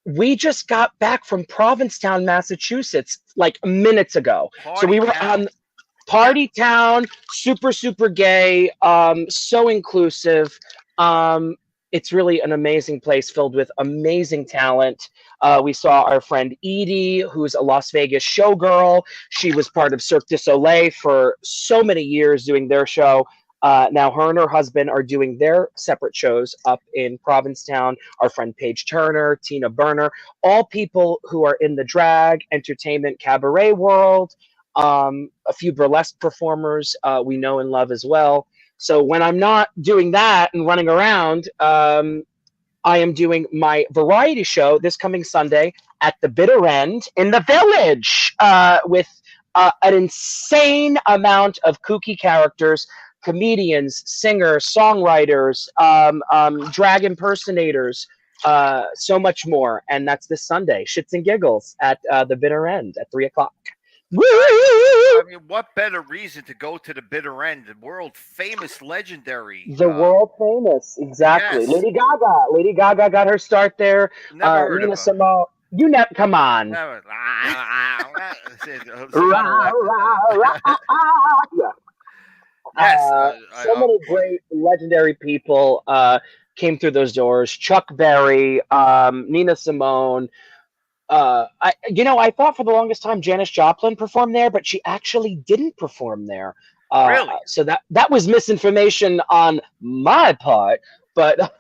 We just got back from Provincetown, Massachusetts, like minutes ago. So we were Party town. on Party Town, super gay, so inclusive. It's really an amazing place filled with amazing talent. We saw our friend Edie, who's a Las Vegas showgirl. She was part of Cirque du Soleil for so many years doing their show. Now her and her husband are doing their separate shows up in Provincetown. Our friend Paige Turner, Tina Burner, all people who are in the drag, entertainment, cabaret world. A few burlesque performers we know and love as well. So when I'm not doing that and running around, I am doing my variety show this coming Sunday at the Bitter End in the Village with an insane amount of kooky characters, comedians, singers, songwriters, drag impersonators, so much more. And that's this Sunday, Shits and Giggles at the Bitter End at 3:00. Woo! I mean, what better reason to go to the bitter end? The world famous, legendary. The world famous, exactly. Yes, Lady Gaga. Lady Gaga got her start there. never heard of Nina her. Simone. You never. Come on. Never. Silvana Rah, laughed rah, at rah, that. yeah. Yes, So many of course. great legendary people came through those doors. Chuck Berry, Nina Simone. I thought for the longest time Janis Joplin performed there, but she actually didn't perform there. Really? So that was misinformation on my part. But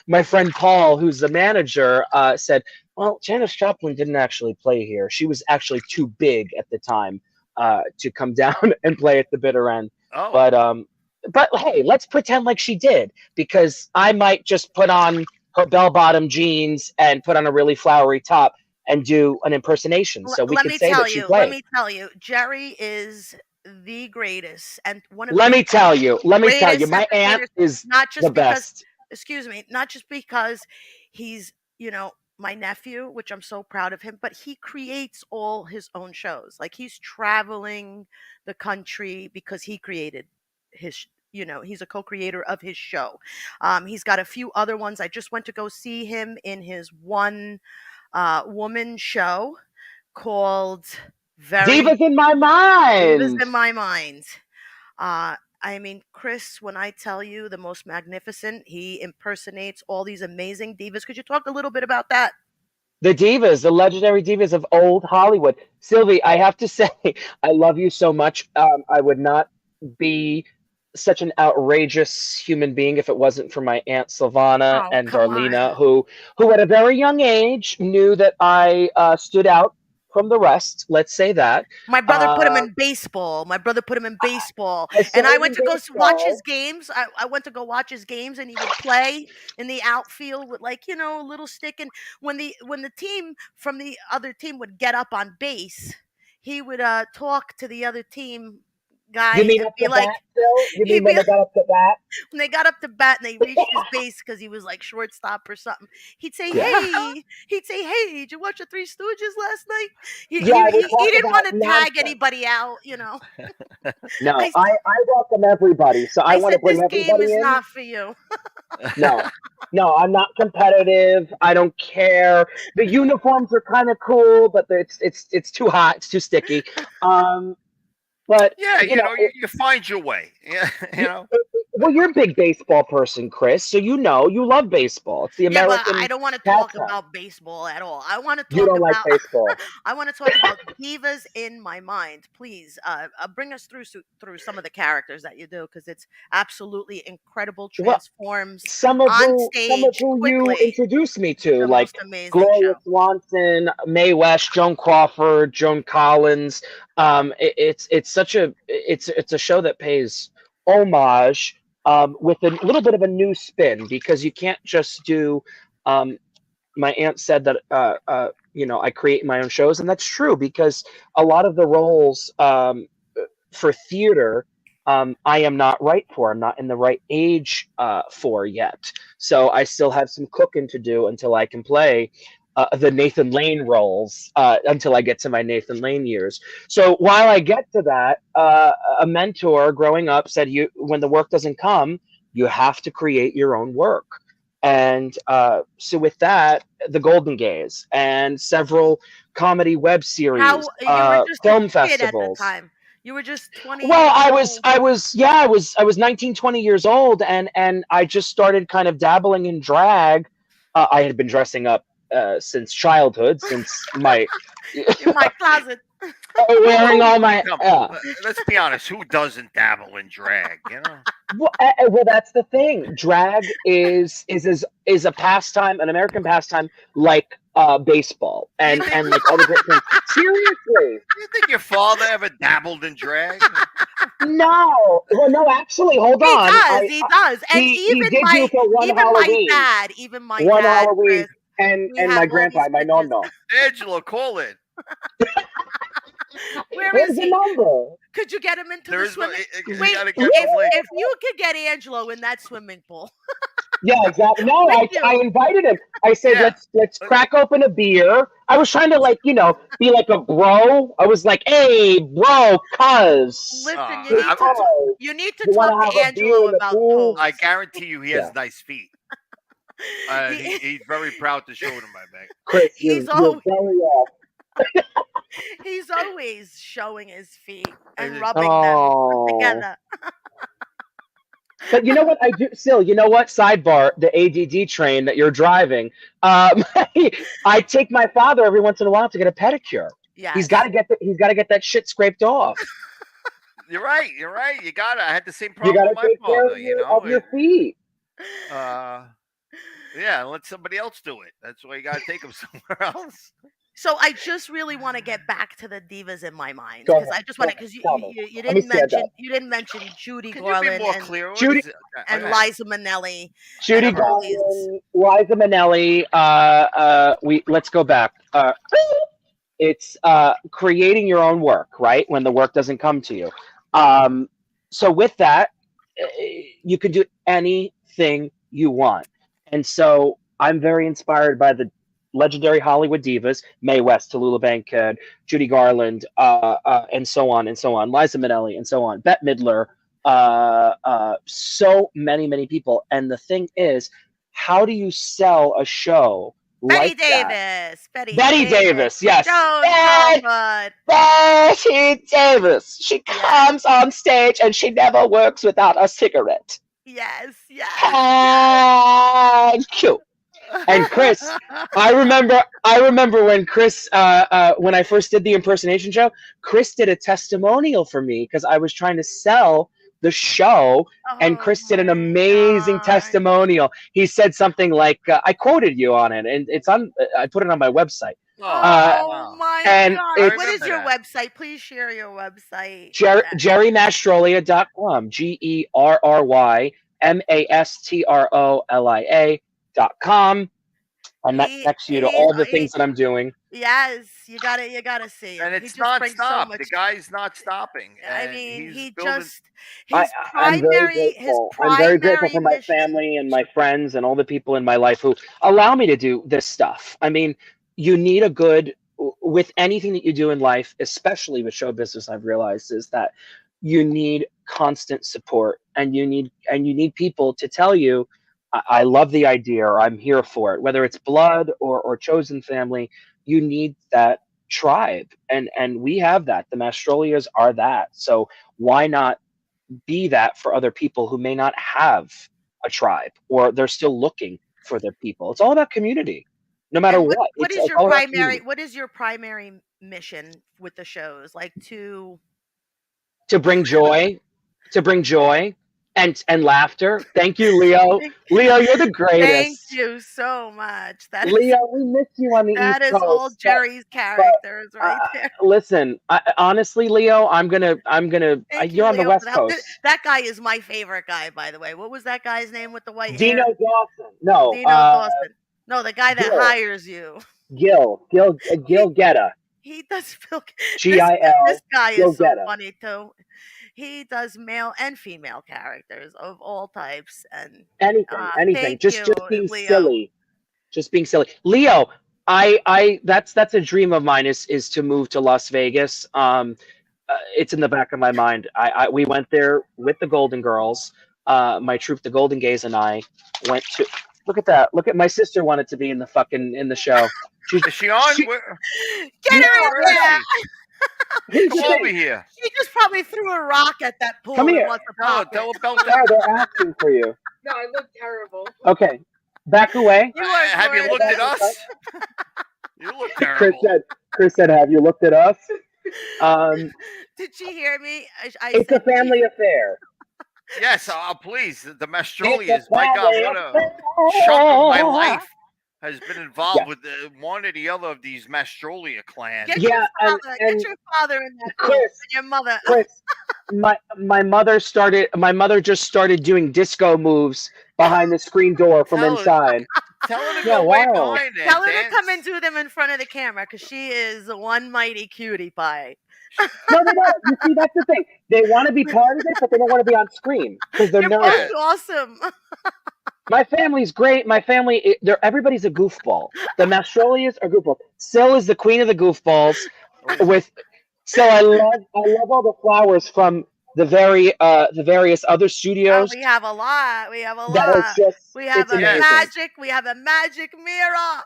my friend Paul, who's the manager, said, "Well, Janis Joplin didn't actually play here. She was actually too big at the time to come down and play at the bitter end." Oh, But but hey, let's pretend like she did, because I might just put on her bell-bottom jeans and put on a really flowery top and do an impersonation, so we Let could me say tell that she you, let played. me tell you, Jerry is the greatest and one of Let the me tell you, greatest my aunt entertainers, is not the just because, best. excuse me, not just because he's, my nephew, which I'm so proud of him, but he creates all his own shows. Like he's traveling the country because he created he's a co-creator of his show. He's got a few other ones. I just went to go see him in his one woman show called Very Divas in my Divas mind. in My Mind. I mean, Chris, when I tell you the most magnificent, he impersonates all these amazing divas. Could you talk a little bit about that? The divas, the legendary divas of old Hollywood. Sylvie, I have to say, I love you so much. I would not be such an outrageous human being if it wasn't for my aunt Silvana Oh, and come on. Darlena, who at a very young age knew that I stood out from the rest. Let's say that. My brother put him Uh, in baseball. My brother put him in baseball. I And I started went in to go watch his baseball. games. I went to go watch his games and he would play in the outfield with like, a little stick. And when the team from the other team would get up on base, he would talk to the other team You guy mean and up be the like, bat, Phil? You mean he'd when be they got up the bat? when they got up to bat and they reached his base because he was like shortstop or something, he'd say, Yeah. "Hey, did you watch the Three Stooges last night?" He Yeah, he I would he talk didn't about want to tag nonsense. anybody out. I No, s- I welcome everybody. So I I want to said bring this game everybody is in. not for you. No, no, I'm not competitive. I don't care. The uniforms are kind of cool, but it's too hot. It's too sticky. Um, but yeah. you know, You find your way. Yeah, you, well, you're a big baseball person, Chris. So you love baseball. It's the Yeah, but I American don't want to talk pastime. about baseball at all. I want to You talk don't like about baseball. I want to talk about divas in my mind. Please, bring us through some of the characters that you do because it's absolutely incredible. Well, Transforms some of on who stage you quickly. introduced me to, The most like amazing Gloria show. Swanson, Mae West, Joan Crawford, Joan Collins. It's such a it's a show that pays homage with a little bit of a new spin, because you can't just do. Um, my aunt said that I create my own shows, and that's true, because a lot of the roles for theater, I am not right for. I'm not in the right age for yet. So I still have some cooking to do until I can play the Nathan Lane roles, until I get to my Nathan Lane years. So while I get to that, a mentor growing up said, "You, when the work doesn't come, you have to create your own work." And so with that, the Golden Gaze and several comedy web series, How you were just a film kid at the festivals. time. You were just 20 Well, years old. I was 19, 20 years old, and I just started kind of dabbling in drag. I had been dressing up since childhood, since my In my closet. wearing all my Come, let's be honest. Who doesn't dabble in drag? well, that's the thing. Drag is a pastime, an American pastime, like baseball You and think like other great things. Seriously, you think your father ever dabbled in drag? no. Well, no, actually, hold He on. does, he does. And He did do for even my one dad, Halloween, Chris, and we my have all grandpa, these my pictures. no. Angelo, call it. Where Where's is the he? number? Could you get him into There the is no. swimming? You Wait, got to get the link. if you could get Angelo in that swimming pool Yeah, exactly. No, with I you, invited him. I said Yeah. let's crack open a beer. I was trying to like, be like a bro. I was like, hey, bro, cuz. Listen, Uh, I, you need to You want talk to to have a beer Angelo in the about pool? toes. I guarantee you, he has Yeah. nice feet, and He, he's very proud to show them. I bet. Chris, he's you're always very off. he's always showing his feet and And rubbing them Oh. together. But you know what I do still, you know what? Sidebar, the ADD train that you're driving. I take my father every once in a while to get a pedicure. He's Yes. got to get that shit scraped off. you're right. You're right. You got it. I had the same You problem got with to my take care father. of your feet. Yeah, let somebody else do it. That's why you got to take him somewhere else. So I just really want to get back to the divas in my mind Go because ahead. I just Go want to ahead. because Tell me. you Let me didn't stand up. mention Judy Can you be Garland more clear? What Judy is it? and Okay. Liza Minnelli and Judy all these. Garland, Liza Minnelli, let's go back. It's creating your own work, right? When the work doesn't come to you. So with that, you can do anything you want. And so I'm very inspired by the legendary Hollywood divas, Mae West, Tallulah Bankhead, Judy Garland, and so on and so on, Liza Minnelli, and so on, Bette Midler, so many people. And the thing is, how do you sell a show Betty like that? Davis, Betty Davis, yes. Joan Crawford. Betty Davis. She Yes. comes on stage and she never works without a cigarette. Yes, yes. Thank you. And Chris, I remember when Chris, when I first did the impersonation show, Chris did a testimonial for me because I was trying to sell the show, and Chris did an amazing testimonial. He said something like, "I quoted you on it, and it's on. I put it on my website." Oh my and God! it's- What is your that. website? Please share your website. JerryMastrolia.com. GerryMastrolia.com. And that connects you to all the things that I'm doing. Yes, you gotta see him. And He it's just brings so nonstop. much. The guy's not stopping. I And mean, he's he building. just his I'm very primary grateful. I'm very grateful for my mission. family and my friends and all the people in my life who allow me to do this stuff. I mean, you need a good with anything that you do in life, especially with show business. I've realized is that you need constant support, and you need people to tell you, I love the idea, or I'm here for it. Whether it's blood or chosen family, you need that tribe, and we have that. The Mastrolias are that. So why not be that for other people who may not have a tribe, or they're still looking for their people? It's all about community, no matter And what. what It's is your all about primary community. what is your primary mission with the shows? Like to To bring joy, and laughter. Thank you, Leo. Leo, you're the Thank greatest. you so much. That is Leo, we miss you on the that East is all Coast. Jerry's characters right there. Listen, honestly, Leo, I'm gonna. Thank You're you, on the Leo, West for the help. Coast. That guy is my favorite guy, by the way. What was that guy's name with the white Dino hair? Dawson. No, Dino Dawson. No, the guy that Gil. hires you. Gil Getta. He does feel Gil. this guy Gil is so Getta. funny too. He does male and female characters of all types, and Anything. thank Just you, being Leo. silly. Just being silly. Leo, I that's a dream of mine is to move to Las Vegas. It's in the back of my mind. We went there with the Golden Girls. My troupe, the Golden Gays, and I went to. Look at that. Look at my sister wanted to be in the show. Is she on? Get her in Where is there. she? Come over here. She just probably threw a rock at that pool. Come here. And wants to pop Tell it. her about No, that. they're asking for you. No, I look terrible. Okay, back away. You are Have you looked at gorgeous. us? You look terrible. Chris said, have you looked at us? Did she hear me? I It's a said, family affair. Yes, please. The It's a Mastrolias. My God, family what a affair. chunk of my life has been involved Yeah. with one or the other of these Mastrolia clans. Get Yeah, your father. and Get your father in that pool. Chris, And your mother. Chris, my mother just started doing disco moves behind the screen door from Tell her- inside. Tell her to Yeah, go way wow. behind there. Tell her dance. to come and do them in front of the camera because she is one mighty cutie pie. No, they don't. You see, that's the thing. They want to be part of it, but they don't want to be on screen because they're You're nervous. both awesome. My family's great. My family, everybody's a goofball. The Mastrolias are goofballs. Sil is the queen of the goofballs. Oh, With so I love all the flowers from the various other Oh, studios we have a lot. We have a that are lot. just We have it's a yes. amazing. magic. We have a magic mirror. I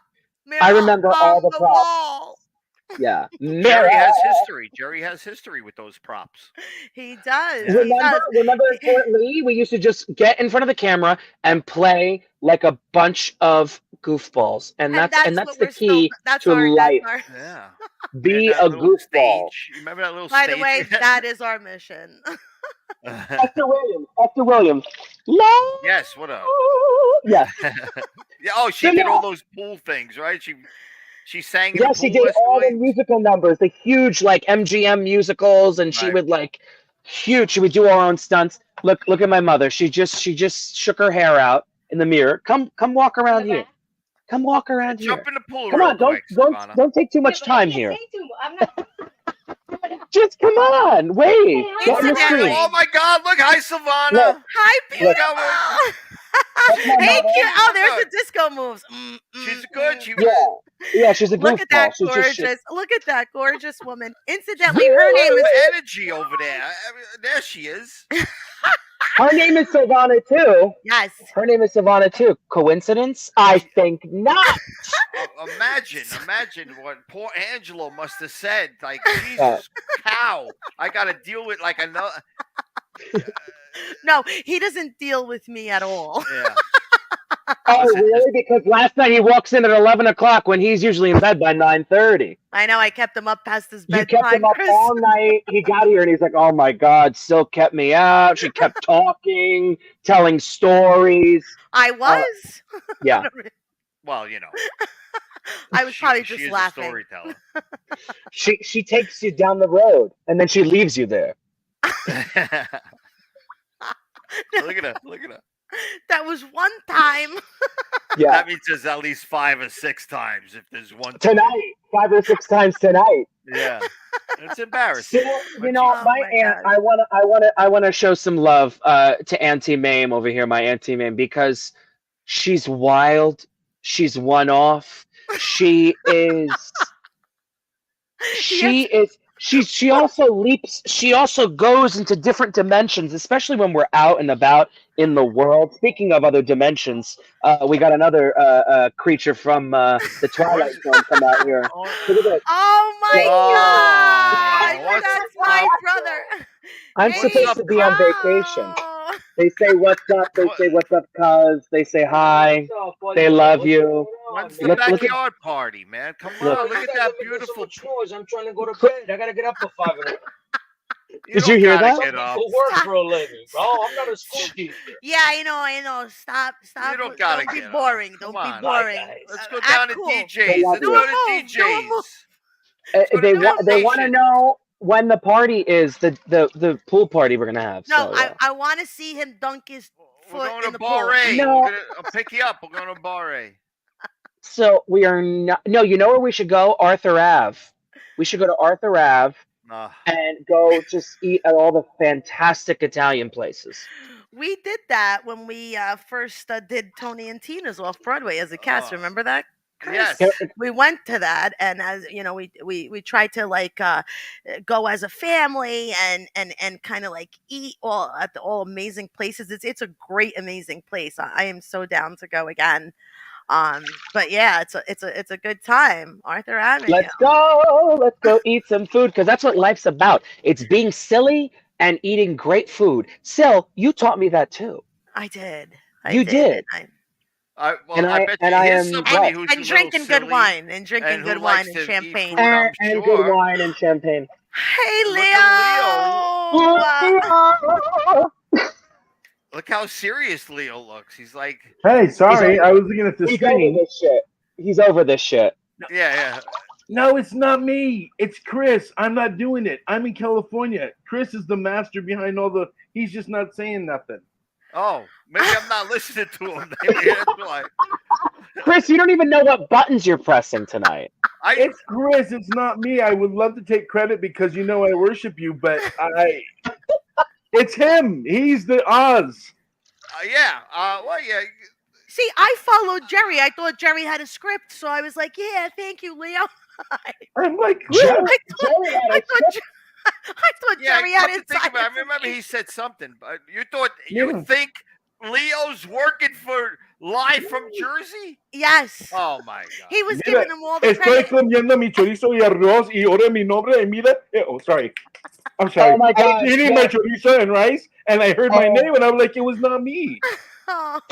Mirror remember on all the the props. wall. Yeah, Jerry mirror. has history. Jerry has history with those props. He does. Yeah. He Remember, does. remember in Fort Lee, we used to just get in front of the camera and play like a bunch of goofballs, and And that's that's and what that's the we're still. key to That's life. our. Yeah. We had Be that a little goofball. stage. You remember that little By the stage way, we had? that is our mission. Esther Williams. Esther Williams. Love. Yes, what up? Yeah. Yeah, oh, she So did yeah, all those pool things, right? She sang in the yeah, she pool did all the escalade. musical numbers, the huge like MGM musicals, and she Right. would like huge. She would do her own stunts. Look at my mother. She just shook her hair out in the mirror. Come walk around here. Come walk around Jump here. in the pool Come real on, don't quick, don't Silvana. don't take too much time here. Just come on, wave. Get on the Incidentally- screen. Oh my God! Look, hi, Look, Silvana. Hi, Look. beautiful. That's my Hey, mother. cute. Oh, there's the disco moves. She's good. She Yeah, she's a Look at that goofball. She's just gorgeous. Look at that gorgeous woman. Incidentally, her name is. energy over there. There she is. her name is Silvana too. Yes. Her name is Silvana too. Coincidence? I think not. Imagine what poor Angelo must have said. Like, Jesus cow, I got to deal with like another. No, he doesn't deal with me at all. Yeah. Oh, Listen, really? Because last night he walks in at 11 o'clock when he's usually in bed by 9:30. I know. I kept him up past his You bedtime. kept him up Chris. all night. He got here and he's like, "Oh my God, Sil kept me out. She kept talking, telling stories." I was. Yeah. well, you know, I was probably she just is laughing. a storyteller. She takes you down the road and then she leaves you there. Look at her. Look at her. That was one time. Yeah. That means there's at least 5 or 6 times if there's one. Tonight, 5 or 6 times tonight. Yeah. It's embarrassing. So, But my Oh my aunt, God. I wanna show some love to Auntie Mame over here, my Auntie Mame, because she's wild. She's one off. She is. She also leaps. She also goes into different dimensions, especially when we're out and about in the world. Speaking of other dimensions, we got another creature from the Twilight Zone come out here. Look at this. Oh my Oh, God! what's That's my up? brother. I'm Hey, supposed to be on vacation. oh. They say what's up. They say what's up, cuz. They say hi. They love you. When's the Look at- backyard party, man? Come Look. on, look at that beautiful. chores. I'm trying to go to bed. I gotta get up at 5 o'clock. Did you hear gotta that? Get up. Go work for a living, bro. I'm not a school teacher. Yeah, I know. Stop. You don't gotta be get up. boring. Come Don't be on. boring. Let's go Act down to cool. DJs. Let's Do go a to move, do a move. DJs. They want to know when the party is, the pool party we're gonna have. No, So, I want to see him dunk his We're foot going in to the pool. Bar A. No. I'll pick you up. We're going to Bar A. so we are not. No, you know where we should go? Arthur Ave. We should go to Arthur Ave and go just eat at all the fantastic Italian places. We did that when we first did Tony and Tina's off Broadway as a cast. Oh. Remember that? Chris? Yes. We went to that, and as you know, we tried to like go as a family and kind of like eat all at the all amazing places. It's a great, amazing place. I am so down to go again. But yeah, it's a good time. Arthur Avenue. Let's go eat some food because that's what life's about. It's being silly and eating great food. Sil, you taught me that too. I did. You did. I bet you I here's am somebody blessed. who's a and little drinking good silly. wine and drinking and who good wine likes and to eat champagne. food. I'm And sure. good wine and champagne. Hey, Look Leo. at Look how serious Leo looks. He's like, Hey, sorry, I was looking at the He's over screen. this shit. He's over this shit. yeah. No, it's not me. It's Chris. I'm not doing it. I'm in California. Chris is the master behind all the. He's just not saying nothing. Oh, maybe I'm not listening to him. Maybe that's why. Chris, you don't even know what buttons you're pressing tonight. It's Chris. It's not me. I would love to take credit because you know I worship you, but it's him. He's the Oz. Yeah. Well, yeah. See, I followed Jerry. I thought Jerry had a script, so I was like, "Yeah, thank you, Leo." I'm like, Jerry, Chris, I thought, Jerry had I a thought, I thought Yeah, Jerry had come to think inside of it, I remember he information. said something. But you thought Yeah. you think Leo's working for live from Jersey? Yes, Oh my god! he was Mira, giving him all the estoy credit. comiendo mi chorizo y arroz y ahora mi nombre y mira. Oh, sorry. I'm sorry. Oh my I was God, eating my yes. chorizo and rice, and I heard my Oh. name, and I was like, it was not me.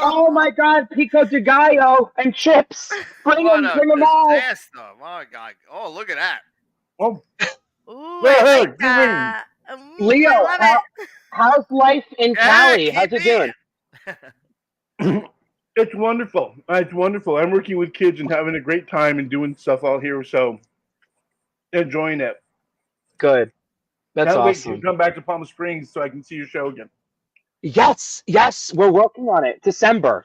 Oh my God, pico de gallo and chips. Bring Oh them, no, bring them all. disaster! Oh my god! Oh look at that! Oh, Ooh, go I ahead, like give me. that. Leo, I love it. how's life in Yeah, Cali? How's keep it doing? eating. It's wonderful. It's wonderful. I'm working with kids and having a great time and doing stuff out here, so enjoying it. Good. That's Can't wait to awesome. come back to Palm Springs so I can see your show again. Yes, we're working on it. December,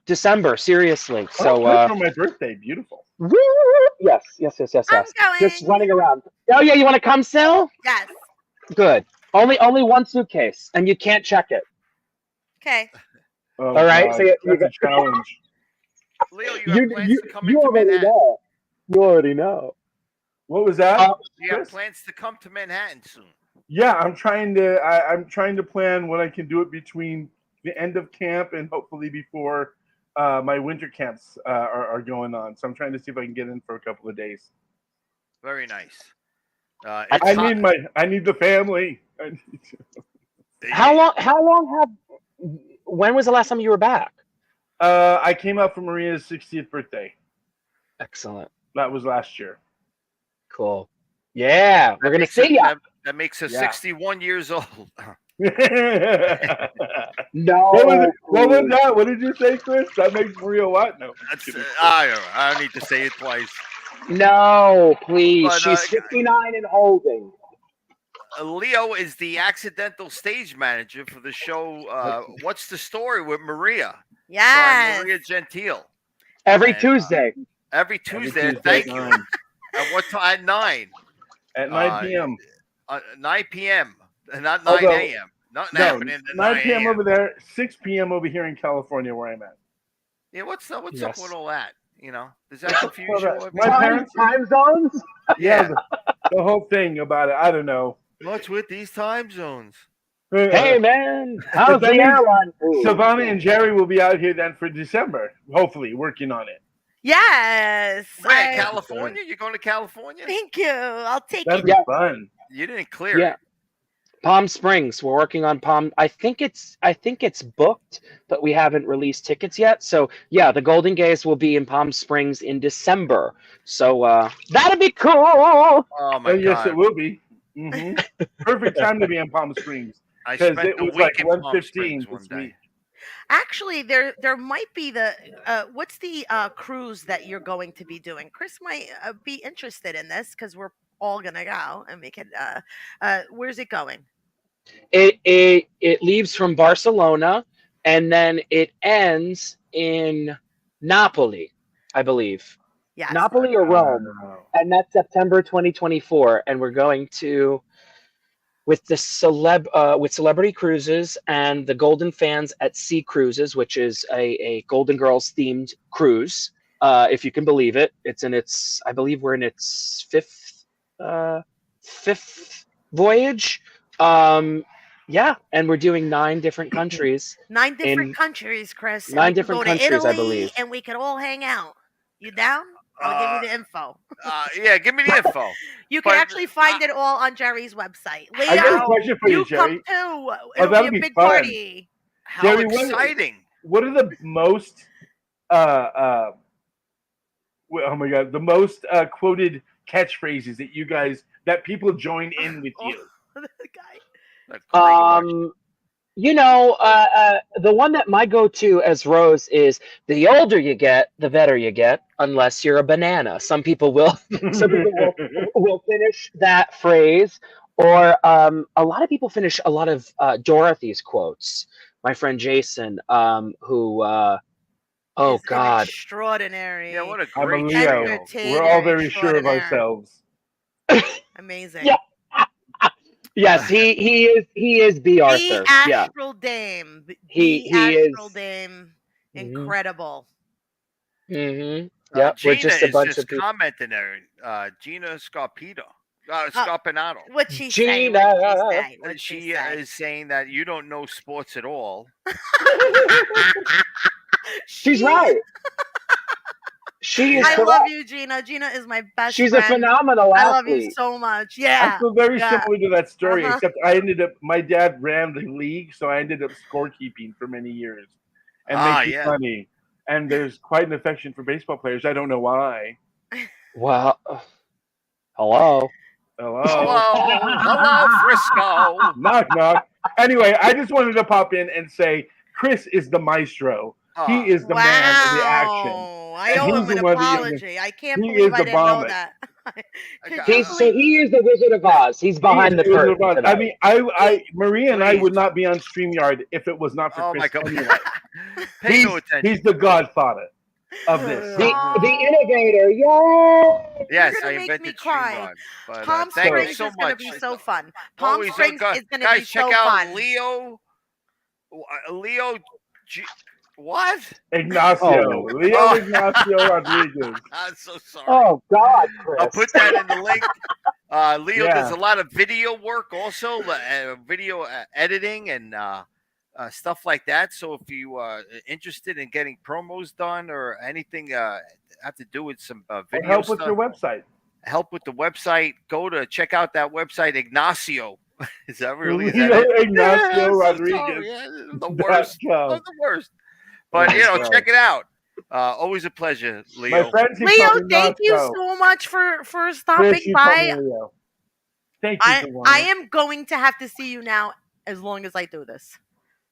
seriously. So, Chris, for my birthday, beautiful. woo, yes. I'm Just going. running around. Oh yeah, you want to come still? Yes. Good. Only one suitcase, and you can't check it. Okay. Oh, All right, God, so you that's a got- challenge. Leo, you have plans to come you into already Manhattan? know. You already know. What was that? You have Chris? plans to come to Manhattan soon? Yeah, I'm trying to. I'm trying to plan when I can do it between the end of camp and hopefully before my winter camps are going on. So I'm trying to see if I can get in for a couple of days. Very nice. I need the family. How long when was the last time you were back? I came out for Maria's 60th birthday. Excellent. That was last year. Cool. Yeah, we're gonna see ya. That makes us Yeah. 61 years old. No. No. What was that? What did you say, Chris? That makes Maria what? No. That's, I don't need to say it twice. No, please. But, She's 59 and holding. Leo is the accidental stage manager for the show. What's the story with Maria? Yes. Maria Gentile. Every And, Tuesday. Every Tuesday. Thank you. At what time? At 9. At 9 p.m. 9 p.m. Not 9 Although- a.m. Nothing No, happening at 9 p.m. a.m. over there, 6 p.m. over here in California where I'm at. Yeah, what's up Yes. with all that? You know, does that confuse you? Well, Everybody? my parents- Time zones? Yeah, the whole thing about it. I don't know. What's with these time zones? Hey man, how's That the means airline food? Silvana and Jerry will be out here then for December, hopefully, working on it. Yes. Where, California? You're going to California? Thank you. I'll take That'd it. be Yeah. fun. You didn't clear Yeah. it. Palm Springs. We're working on Palm. I think it's booked, but we haven't released tickets yet. So yeah, the Golden Gaze will be in Palm Springs in December. So that'll be cool. Oh my Oh, yes, god! it will be. hmm Perfect time to be in Palm Springs I because spent it the was week like in Palm 1:15 Springs one this day. week. Actually, there might be the what's the cruise that you're going to be doing? Chris might be interested in this because we're all gonna go and we can. Where's it going? It leaves from Barcelona and then it ends in Napoli, I believe. Yes. Napoli or Rome, and that's September 2024. And we're going to with Celebrity Cruises and the Golden Fans at Sea Cruises, which is a Golden Girls themed cruise. If you can believe it, I believe we're in its fifth voyage. Yeah, and we're doing 9 different countries. 9 different in- countries, Chris. and 9 we can different go to countries, I Italy, believe. and we can all hang out. You down? I'll give you the info. Yeah, give me the info. You can but, actually find it all on Jerry's website. I got a Leo, question for you, you Jerry. come too. It'll that'll be be a big fun. party. How Jerry, exciting! What are the most oh my god, the most quoted catchphrases that people join in with you? The guy. That's a great question. The one that my go-to as Rose is the older you get, the better you get, unless you're a banana. Some people will will finish that phrase, or a lot of people finish a lot of Dorothy's quotes. My friend Jason, who oh Is an God, extraordinary. Yeah, what a I'm a great Leo. show. Entertainer We're all very sure of extraordinaire. ourselves. Amazing. Yeah. Yes, he is the The Arthur. Yeah. Astral Dame. He The is- Astral Dame. Mhm. Incredible. Mm-hmm. Yep, we're Gina just a is bunch just of people. commenting there. Gina Scarpino, Oh, Scarpinato. what'd she say? Gina. What'd she say? What'd she She say? is saying that you don't know sports at all. She's She right. She is I Yeah. love correct. you, Gina. Gina is my best She's a friend. phenomenal I love you athlete. so much. I Yeah. feel very Yeah. similar to that story, Uh-huh. except I ended up. My dad ran the league, so I ended up scorekeeping for many years and making Yeah. money. And there's quite an affection for baseball players. I don't know why. Well, hello. Hello, Hello, Frisco. knock knock. Anyway, I just wanted to pop in and say Chris is the maestro. He Ah, is the man in the action, Wow. I and owe he's him the an one that apology. I can't he believe is I the didn't know vomit. that. Could got- you He's so believe? he is the Wizard of Oz. He's He is behind the the Wizard of curtain Oz. tonight. I mean, Maria and I Please. would not be on StreamYard if it was not for oh Chris my God. anyway. Pay no attention. He's the godfather of this. the Oh. the innovator. Yay! Yes, gonna I make me invented cry. StreamYard. But Palm thank you Springs so is gonna much. be so fun. Palm Always Springs good. is gonna Guys, be check so out fun. Leo. What? Ignacio, Oh. Leo Oh. Ignacio Rodriguez. I'm so sorry. Oh God, I'll Chris. put that in the link. Leo Yeah. does a lot of video work, also video editing and stuff like that. So if you are interested in getting promos done or anything have to do with some Or video help stuff, with your website. help with the website, go to check out that website, Ignacio. Is that really? Is Leo that it? Ignacio So Rodriguez. sorry, yeah, the worst. .com. I'm the worst. But Oh, you know, God. check it out. Always a pleasure, Leo. My friends, he Leo, call me thank you Nacho. so much for Chris, stopping you call me by. Leo. Thank you, I Silvana. am going to have to see you now as long as I do this.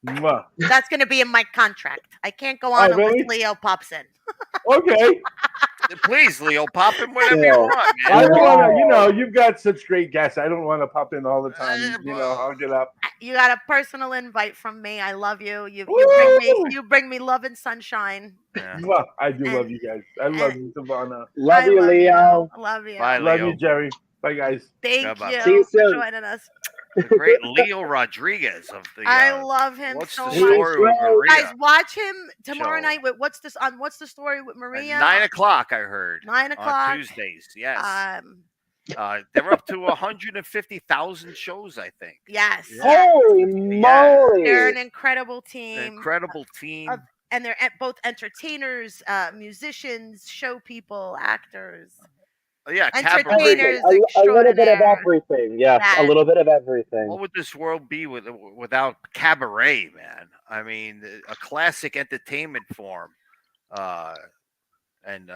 Mwah. That's going to be in my contract. I can't go on Oh, unless really? Leo pops in. Okay. Please, Leo, pop in whenever you Yeah. want, man. I don't want to, Wow. you've got such great guests. I don't want to pop in all the time. bro. I'll get up. You got a personal invite from me. I love you. You Woo! bring me love and sunshine. Yeah. Mwah. I do love And- you guys. I love you, Silvana. Love I you, love Leo. I love you. Bye, Love Leo. you, Jerry. Bye, guys. Thank Bye-bye. you See you for soon. joining us. The great Leo Rodriguez of the. I love him what's so the much. story with Maria? Guys, watch him tomorrow Show. night with what's the story with At Maria? 9 o'clock, I heard. 9 o'clock. On Tuesdays. Yes. Um, They're up to 150,000 shows, I think. yes. Holy moly! They're an incredible An team. incredible team. And they're both entertainers, musicians, show people, actors. Yeah, entertainers. cabaret. A little bit of extraordinaire. everything. Yes, a Yes. little bit of everything. What would this world be without cabaret, man? I mean, a classic entertainment form. And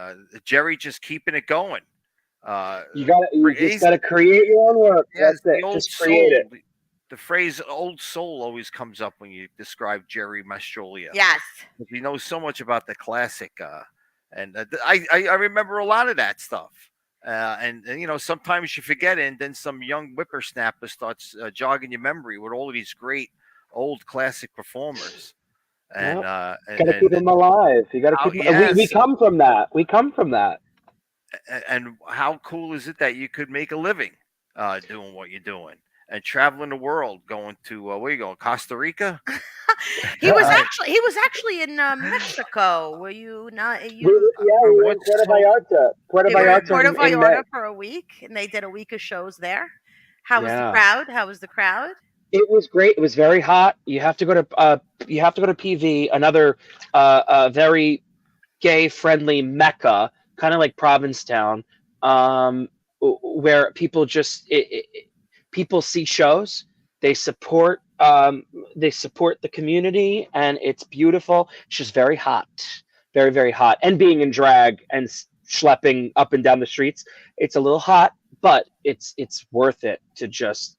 Jerry just keeping it going. You he's- just gotta create your own work. Yes, That's it. the old Just create soul. it. The phrase "old soul" always comes up when you describe Jerry Mastrolia. Yes. He knows so much about the classic, and I remember a lot of that stuff. And you know, sometimes you forget it, and then some young whippersnapper starts jogging your memory with all of these great old classic performers. And Gotta keep them alive. You gotta Oh, keep. We yes. come from that. We come from that. and how cool is it that you could make a living doing what you're doing and traveling the world, going to where you going, Costa Rica? He was actually in Mexico. Were you not? We were in Puerto Vallarta. Puerto They were in Vallarta. Puerto in May. Vallarta for a week, and they did a week of shows there. How was the Yeah. crowd? How was the crowd? It was great. It was very hot. You have to go to PV, another very gay friendly mecca, kind of like Provincetown, where people just people see shows, they support the community, and it's beautiful. It's just very hot, very, very hot, and being in drag and schlepping up and down the streets, it's a little hot, but it's worth it to just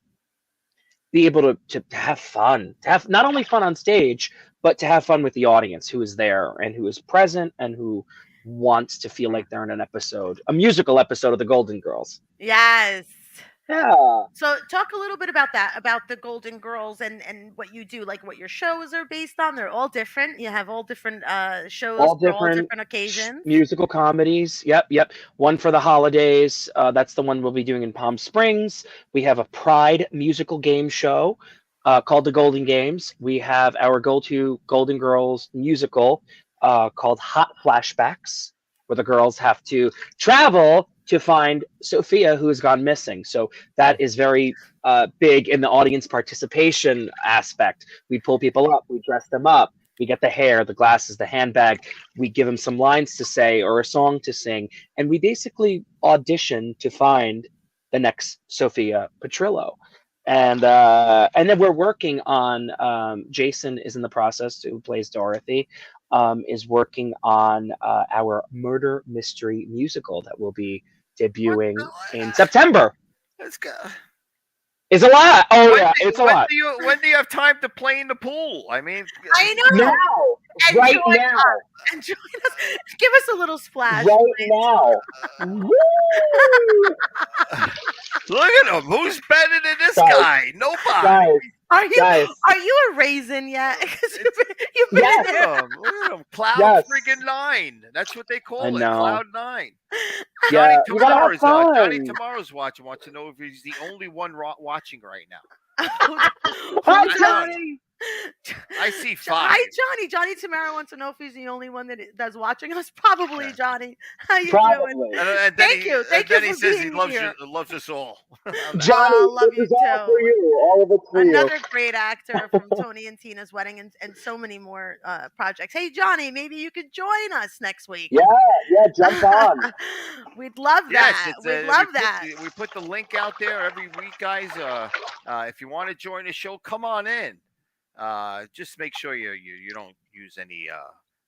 be able to have fun, to have not only fun on stage, but to have fun with the audience who is there and who is present and who wants to feel like they're in a musical episode of the Golden Girls. Yes. Yeah. So talk a little bit about that, about the Golden Girls and what you do, like what your shows are based on. They're all different. You have all different shows All for all different different occasions. Musical comedies. Yep. One for the holidays. That's the one we'll be doing in Palm Springs. We have a Pride musical game show called the Golden Games. We have our go-to Golden Girls musical called Hot Flashbacks, where the girls have to travel to find Sophia, who has gone missing. So that is very big in the audience participation aspect. We pull people up, we dress them up, we get the hair, the glasses, the handbag, we give them some lines to say or a song to sing, and we basically audition to find the next Sophia Petrillo. And then we're working on Jason is in the process, who plays Dorothy, is working on our murder mystery musical that will be debuting in September. Let's go. It's a lot. Oh When yeah, do, it's a when lot. do you when do you have time to play in the pool? I mean, I know. Now, And right join now, And join us. Give us a little splash. right please. now. Woo! look at him. Who's better than this Guys, guy? Nobody. Guys, Are you guys, a raisin yet? 'Cause you've been Yes. in there. Look at him. Cloud Yes. friggin' 9. That's what they call I it. know. Cloud 9. Yeah, Johnny you gotta have Tomorrow's Johnny fun. Tomorrow's watching. Wants to know if he's the only one watching right now. Hi, Who's Johnny. I see 5. Hi, Johnny. Johnny Tamara wants to know if he's the only one that's watching us. Probably, Yeah. Johnny. How you Probably. doing? And then Thank he, you. Thank and then you he for says he being loves here. loves us all. Johnny, love this is you all for too. you. All of it for Another you. great actor from Tony and Tina's Wedding and so many more projects. Hey, Johnny, maybe you could join us next week. Yeah, jump on. We'd love Yes, that. it's, We'd love that. We put the link out there every week, guys. If you want to join the show, come on in. Just make sure you don't use any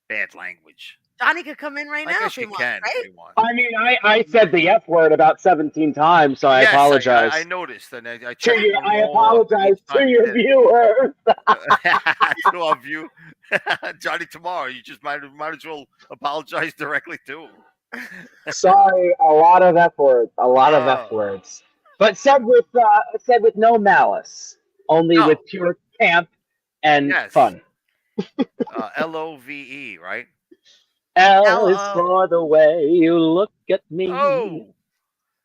bad language. Johnny could come in right I now guess if he you wants, can right? if you want. I mean, I said the F word about 17 times, so I Yes, apologize. I noticed, and I To checked. you, them I all up apologize each time to you your did it. viewers. To our view, Johnny Tomorrow. You just might as well apologize directly to him. Sorry, a lot of F words, but said with no malice, only No. with pure camp and Yes. fun. LOVE, right? L is L-O. for the way you look at me. Oh,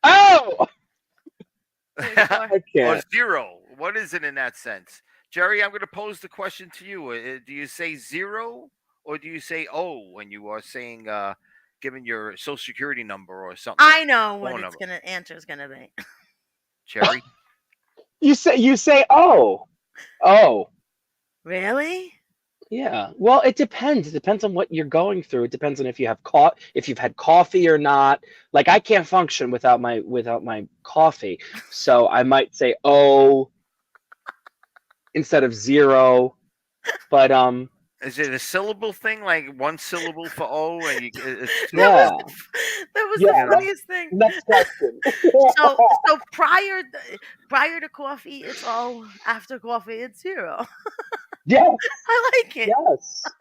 Oh! Wait, I or can't. 0. What is it in that sense, Jerry? I'm going to pose the question to you. Do you say 0 or do you say O when you are saying giving your social security number or something? I know what Phone it's number. answer is gonna be. Jerry. You say oh. Really? Yeah. Well, it depends. It depends on what you're going through. It depends on if you have if you've had coffee or not. Like I can't function without my coffee. So I might say oh instead of 0. But Is it a syllable thing, like one syllable for O, and it's two? yeah. That was Yeah. the funniest thing. Next question. So prior to coffee, it's O. After coffee, it's 0. Yes. I like it.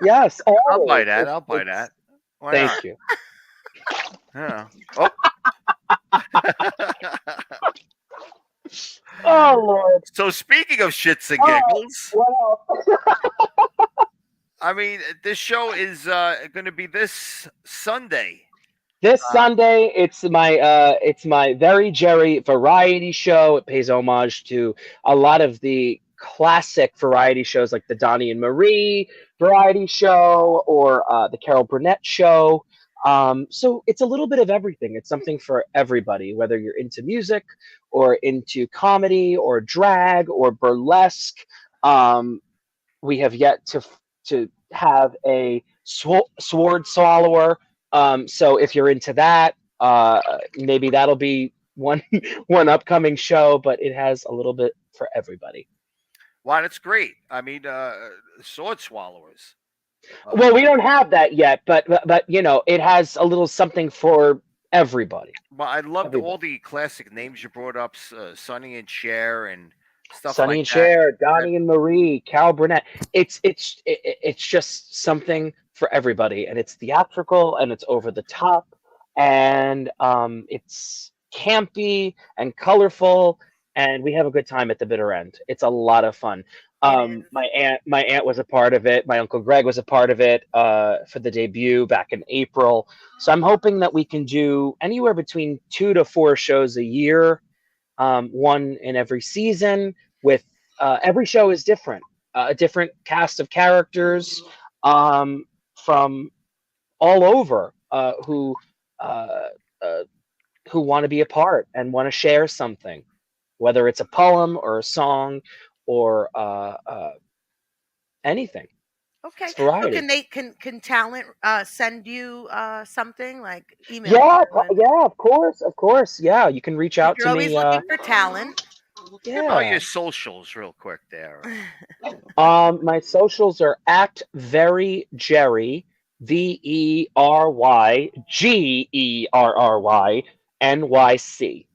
Yes. Oh, I'll buy that. I'll buy that. Why Thank not? you. Yeah. Oh. Oh Lord. So speaking of shits and Oh. giggles, Well, I mean, this show is going to be this Sunday. this Sunday, it's my Very Jerry variety show. It pays homage to a lot of the classic variety shows, like the Donnie and Marie variety show or the Carol Burnett show. So it's a little bit of everything. It's something for everybody, whether you're into music or into comedy or drag or burlesque. We have yet to have a sword swallower. So if you're into that, maybe that'll be one upcoming show. But it has a little bit for everybody. Wow, that's great. I mean, sword swallowers. Well, we don't have that yet, but you know, it has a little something for everybody. Well, I loved Everybody. all the classic names you brought up, Sonny and Cher and stuff Sonny like and that. Cher, Donnie and Marie, Carol Burnett. It's just something for everybody, and it's theatrical and it's over the top, and it's campy and colorful, and we have a good time at the bitter end. It's a lot of fun. My aunt was a part of it. My uncle Greg was a part of it for the debut back in April. So I'm hoping that we can do anywhere between 2 to 4 shows a year, one in every season. With every show is different, a different cast of characters, from all over uh, uh, who want to be a part and want to share something, whether it's a poem or a song or anything. Okay. It's So variety. can talent send you something like email Yeah, you and yeah, of course. Yeah, you can reach 'cause out you're to always me. looking for talent. How about Yeah. your socials, real quick there? My socials are at Very Jerry, VeryGerryNYC.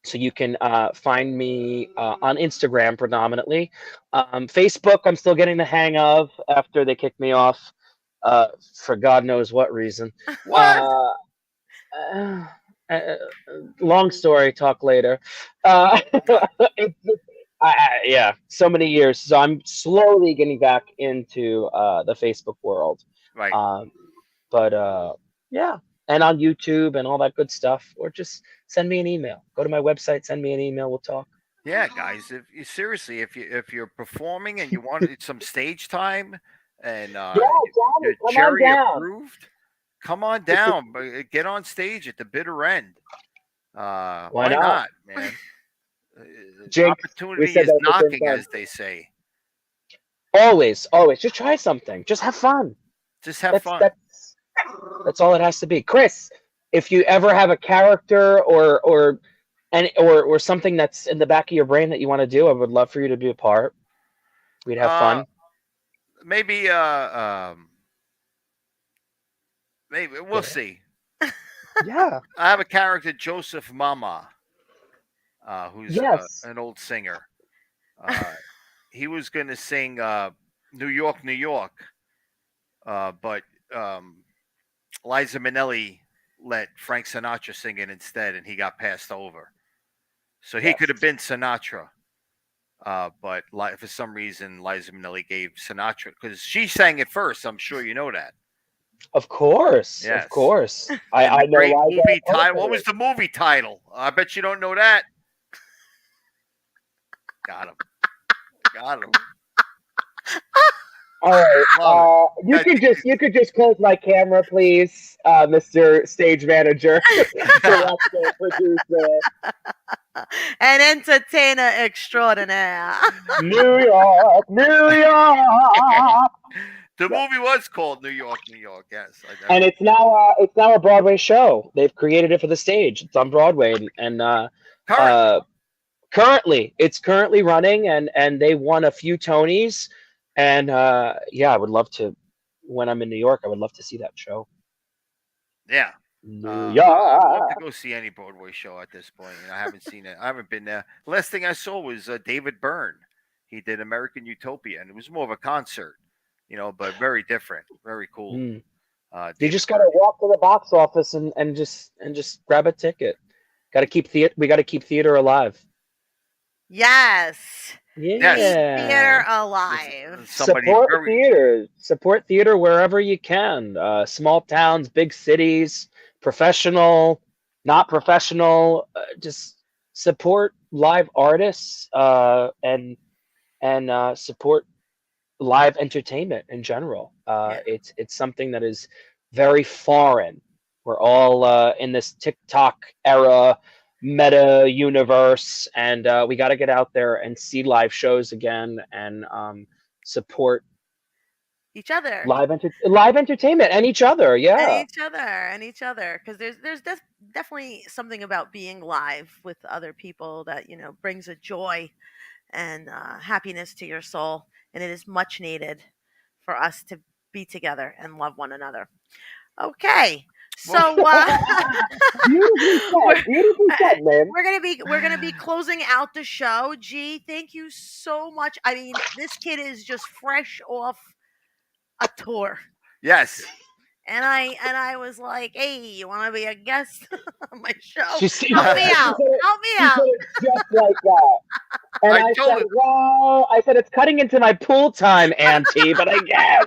So you can find me on Instagram predominantly. Facebook, I'm still getting the hang of after they kicked me off for God knows what reason. What? Uh, uh, long story, talk later. Uh, it's yeah, so many years. So I'm slowly getting back into the Facebook world. Right. Um, but yeah, and on YouTube and all that good stuff, or just send me an email. Go to my website, send me an email. We'll talk. Yeah, guys. If you seriously, if you're performing and you want some stage time, and Yeah, Johnny, you're come on Jerry down. approved, come on It's a, down. But get on stage at the bitter end. why Why not? not, man? Jinx, we Opportunity said is that at the same knocking, time. as they say. Always, always, just try something. Just have fun. Just have That's fun. that's that's all it has to be. Chris, if you ever have a character or something that's in the back of your brain that you want to do, I would love for you to be a part. We'd have Uh, fun. maybe maybe we'll Yeah. see. Yeah. I have a character, Joseph Mama, who's Yes. an old singer. He was going to sing New York, New York, but Liza Minnelli let Frank Sinatra sing it instead, and he got passed over. So he could have Yes. been Sinatra, but for some reason, Liza Minnelli gave Sinatra, because she sang it first. I'm sure you know that. Of course. Yes. Of course. And I the know great Liza movie title. What personally. was the movie title? I bet you don't know that. Got him. Got him. All right. Love it. You I could think you could just close my camera, please, Mr. Stage Manager, director, producer. An entertainer extraordinaire. New York, New York. the movie was called New York, New York. Yes. And it's now a Broadway show. They've created it for the stage. It's on Broadway, and Currently. currently it's currently running, and they won a few Tonys. And yeah, I would love to. When I'm in New York, I would love to see that show. Yeah. New I'd love York. to go see any Broadway show at this point. I haven't seen it. I haven't been there. The last thing I saw was David Byrne. He did American Utopia, and it was more of a concert, but very different, very cool. Mm. You David just gotta Byrne. walk to the box office and just grab a ticket. We gotta keep theater alive. Yes. Yeah. Keep theater alive. Somebody Support very theater. Support theater wherever you can. Small towns, big cities, professional, not professional. Just support live artists and support live entertainment in general. Yeah. It's something that is very foreign. We're all in this TikTok era, meta universe, and we got to get out there and see live shows again and support Each other. live entertainment and each other. And Yeah. each other, because there's definitely something about being live with other people that brings a joy and happiness to your soul, and it is much needed for us to be together and love one another. Okay, so Beautifully said. Beautifully said, man. we're gonna be closing out the show. G, thank you so much. I mean, this kid is just fresh off a tour. yes. And I was like, "Hey, you want to be a guest on my show? She said Help me out! Help me she out!" said it just like that. And I I told said, her. well, it's cutting into my pool time, Auntie, but I guess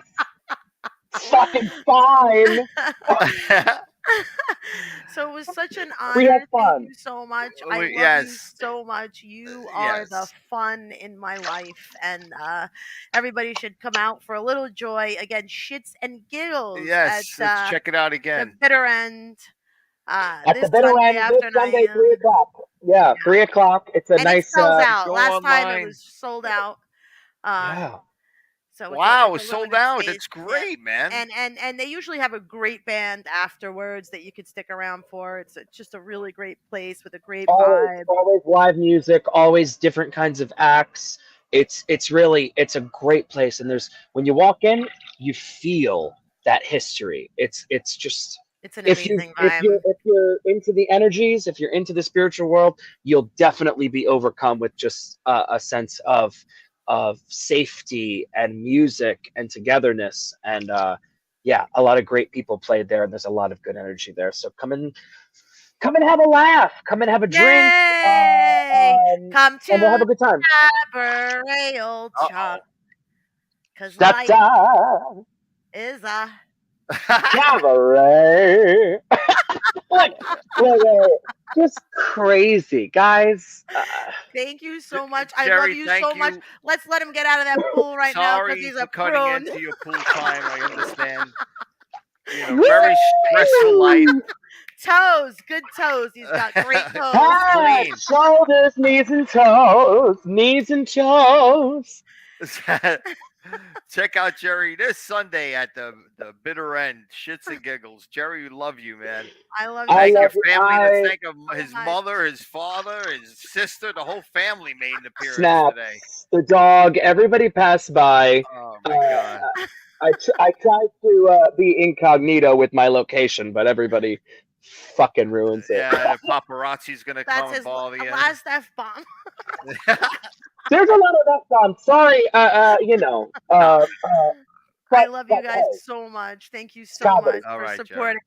it's fucking fine. So it was such an We had honor. Thank fun. you so much. I love you Yes, so much. You are the yes, fun in my life, and everybody should come out for a little joy. Again, shits and giggles at yes. Let's check it out the again. bitter end At the this bitter Sunday end this after Sunday, 9 a.m. 3 o'clock. Yeah, Yeah, 3 o'clock. It's a and it nice. sells out. Go Last time it online. was sold out. Uh, Yeah. so Wow, it's a it's sold limited out. space. That's Yeah. great, man. And they usually have a great band afterwards that you could stick around for. It's just a really great place with a great Always, vibe. always live music. Always different kinds of acts. It's really it's a great place. And there's when you walk in, you feel that history. It's just It's an if you amazing vibe. if you're into the energies, if you're into the spiritual world, you'll definitely be overcome with just a sense of safety and music and togetherness. And yeah, a lot of great people played there, and there's a lot of good energy there. So come and have a laugh, come and have a drink, Yay! Come and we'll have to a good time. Cabaret Old Uh Chuck, cause Da life da is a. oh. cabaret. Like, wait, just crazy, guys. Thank you so much. I love Jerry, you thank so much. you. Let's let him get out of that pool right now because Sorry he's for a cutting prune. into your pool time. I understand. Woo! Very stressful life. Toes, good toes. He's got great toes. Head, Clean. shoulders, knees and toes, knees and toes. Check out Jerry this Sunday at the bitter end. Shits and giggles. Jerry, we love you, man. I love you I Thank so, your love you. family. Let's thank so his much. mother, his father, his sister. The whole family made an appearance today. Snaps, the dog, everybody passed by. Oh Uh, my God. I tried to be incognito with my location, but everybody fucking ruins it. Yeah, the paparazzi's gonna That's come and his bother you. last F bomb. There's a lot of that song. Sorry, I but love you guys hey, so much. Thank you so Scotty, much All for right, supporting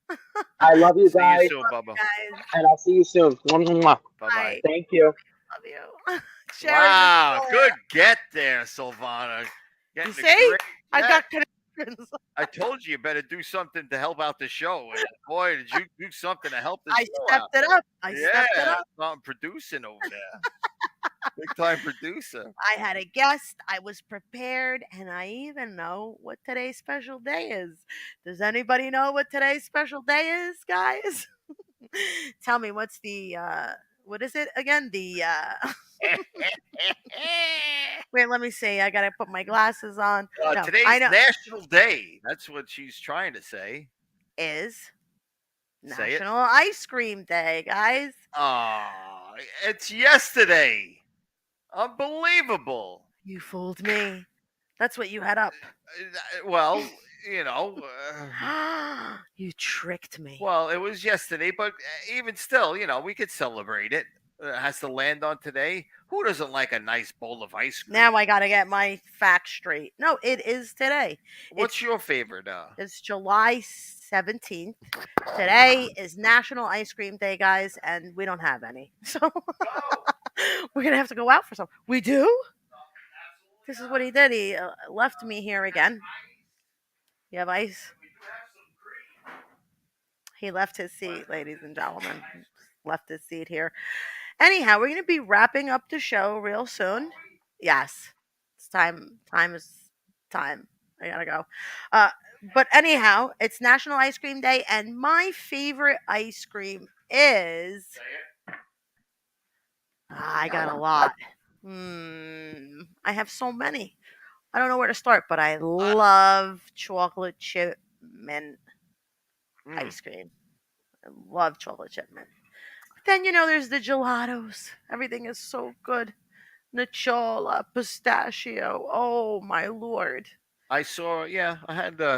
Jerry. us. I love you See you guys, soon, Bubba. Guys, and I'll see you soon. Mwah, mwah, mwah. Bye bye. bye. Thank you. Love you. Sharon Wow, Mastrolia. good get there, Silvana. You Getting a see? great. I Yeah, got connections. I told you better do something to help out the show. And boy, did you do something to help the I show out. stepped it up. I stepped it Yeah, up. something producing over there. Big time producer. I had a guest. I was prepared, and I even know what today's special day is. Does anybody know what today's special day is, guys? Tell me what's the what is it again? The wait, let me see. I gotta put my glasses on. No, I Today's know National Day. That's what she's trying to say. is Say it. National Ice Cream Day, guys. Oh, it's yesterday. Unbelievable. You fooled me. That's what you had up. Well, you know. You tricked me. Well, it was yesterday, but even still, we could celebrate it. It has to land on today. Who doesn't like a nice bowl of ice cream? Now I gotta get my facts straight. No, it is today. What's your favorite? It's July 17th. Today is National Ice Cream Day, guys, and we don't have any. So we're gonna have to go out for some. We do? This is what he did. He left me here again. You have ice? He left his seat, ladies and gentlemen. Left his seat here. Anyhow, we're going to be wrapping up the show real soon. Yes, it's time. Time is time. I gotta go. But anyhow, it's National Ice Cream Day, and my favorite ice cream is. I got a lot. I have so many. I don't know where to start, but I love chocolate chip mint ice cream. I love chocolate chip mint. But then, there's the gelatos. Everything is so good. Nocciola, pistachio. Oh, my Lord. I had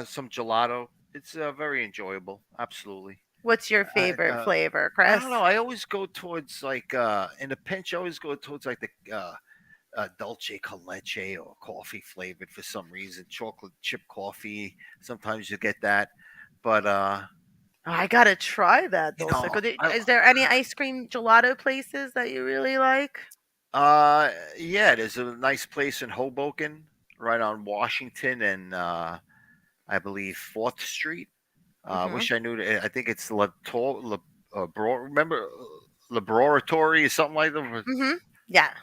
some gelato. It's very enjoyable. Absolutely. What's your favorite flavor, I Chris? don't know. I always go towards like in a pinch. I always go towards like the dulce con leche or coffee flavored for some reason. Chocolate chip coffee. Sometimes you get that, but I gotta try that. You Dulce. know, Is there any ice cream gelato places that you really like? yeah, there's a nice place in Hoboken, right on Washington and I believe 4th Street. Mhm. Wish I knew. I think it's remember Laboratory or something like that. Mhm. Yeah.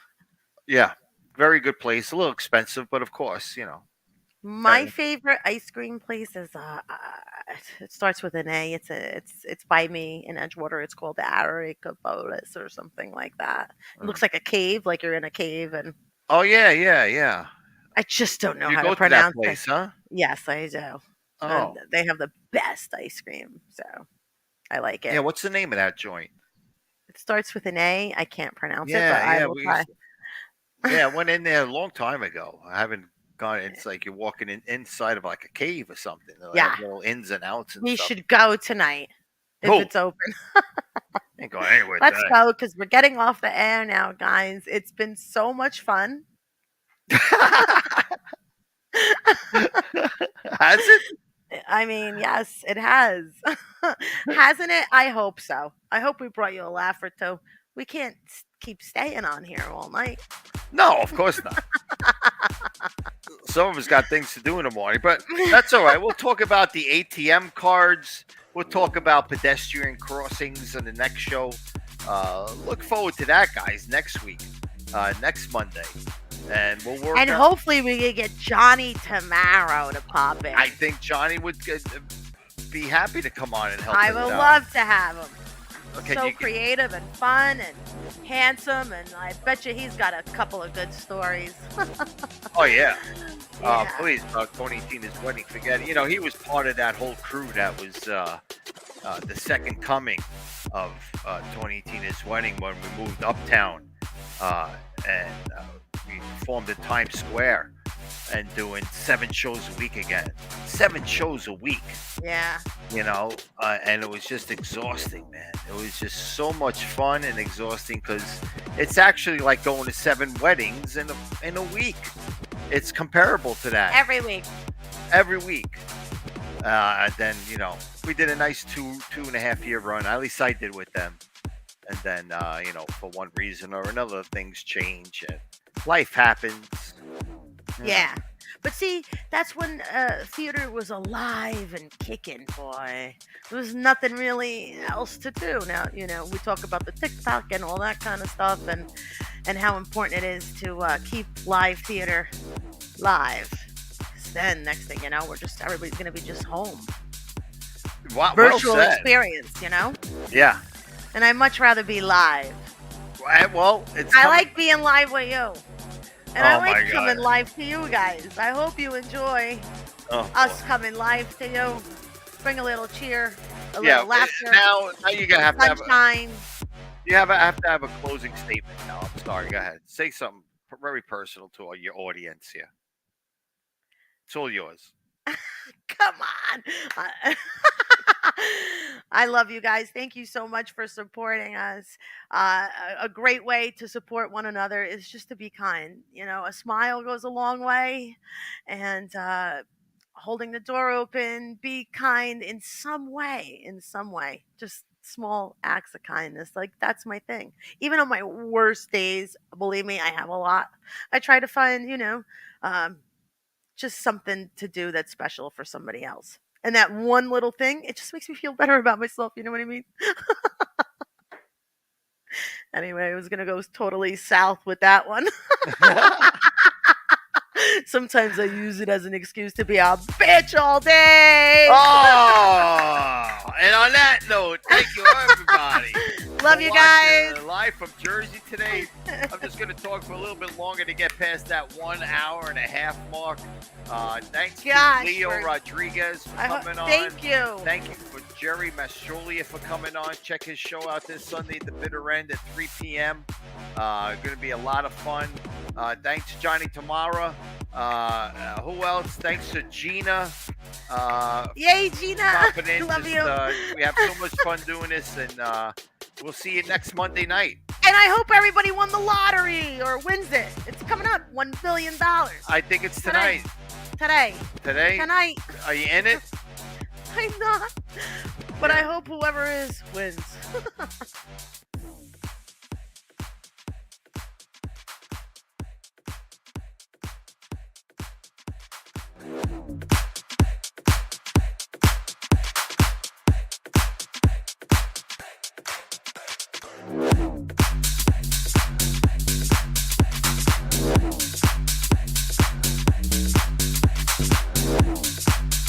Yeah, very good place. A little expensive, but of course, My favorite ice cream place is it starts with an A. It's by me in Edgewater. It's called the Aricabolis or something like that. It looks like a cave, like you're in a cave, and Oh yeah, yeah, yeah. I just don't know You how to go to that pronounce it. place, huh? Yes, I do. And Oh, they have the best ice cream, so I like yeah. it. What's the name of that joint? It starts with an A. I can't pronounce it, but Yeah, I yeah. will try. Yeah, I went in there a long time ago. I haven't gone. It's like you're walking inside of like a cave or something. They have Yeah, little ins and outs and we stuff. should go tonight if Who it's open. ain't going anywhere Let's today? go because we're getting off the air now, guys. It's been so much fun. Has it? I mean, yes, it has. Hasn't it? I hope so. I hope we brought you a laugh or two. We can't keep staying on here all night. No, of course not. Some of us got things to do in the morning, but that's all right. We'll talk about the ATM cards. We'll talk about pedestrian crossings in the next show. Look forward to that, guys, next week, next Monday. And we'll work And out. hopefully we can get Johnny tomorrow to pop in. I think Johnny would be happy to come on and help I us would out. love to have him. Okay, So creative and fun and handsome, and I bet you he's got a couple of good stories. Oh, yeah. Yeah. Please, about Tony and Tina's wedding. Forget it. He was part of that whole crew that was the second coming of Tony and Tina's wedding when we moved uptown and we performed in Times Square and doing 7 shows a week again. 7 shows a week, Yeah. and it was just exhausting, man. It was just so much fun and exhausting because it's actually like going to 7 weddings in a week. It's comparable to that Every week. every week. And then we did a nice 2.5 year run. At least I did with them. And then for one reason or another, things change and life happens. Yeah. But see, that's when theater was alive and kicking, boy. There was nothing really else to do. Now, we talk about the TikTok and all that kind of stuff and how important it is to keep live theater live. 'Cause then next thing you know, everybody's going to be just home. Well Virtual said. experience, Yeah. And I'd much rather be live. Well, it's I coming- like being live with you. And I Oh, my like God. coming live to you guys. I hope you enjoy Oh, us boy. coming live to you. Bring a little cheer, a Yeah. little laughter, Now you're gonna have to have sunshine. have to have a closing statement. Now, I'm sorry. Go ahead. Say something very personal to your audience here. It's all yours. Come on. I love you guys. Thank you so much for supporting us. A great way to support one another is just to be kind. A smile goes a long way, and holding the door open, be kind in some way. Just small acts of kindness. Like, that's my thing. Even on my worst days, believe me, I have a lot. I try to find, just something to do that's special for somebody else. And that one little thing, it just makes me feel better about myself. You know what I mean? Anyway, I was going to go totally south with that one. Sometimes I use it as an excuse to be a bitch all day. Oh, and on that note, thank you, everybody. Love for you watching, guys. live from Jersey today. I'm just going to talk for a little bit longer to get past that 1 hour and a half mark. Thanks Gosh, to Leo we're- Rodriguez for coming on. Thank you. Thank you for Jerry Mastrolia for coming on. Check his show out this Sunday at the Bitter End at 3 p.m. Going to be a lot of fun. Thanks to Johnny Tamara. Who else? Thanks to Gina. Yay, Gina. Popping in. Love Just, you. we have so much fun doing this, and we'll see you next Monday night. And I hope everybody won the lottery or wins it. It's coming up. $1 billion. I think it's tonight. Today. Today? Tonight. Are you in it? I'm not. But I hope whoever is wins.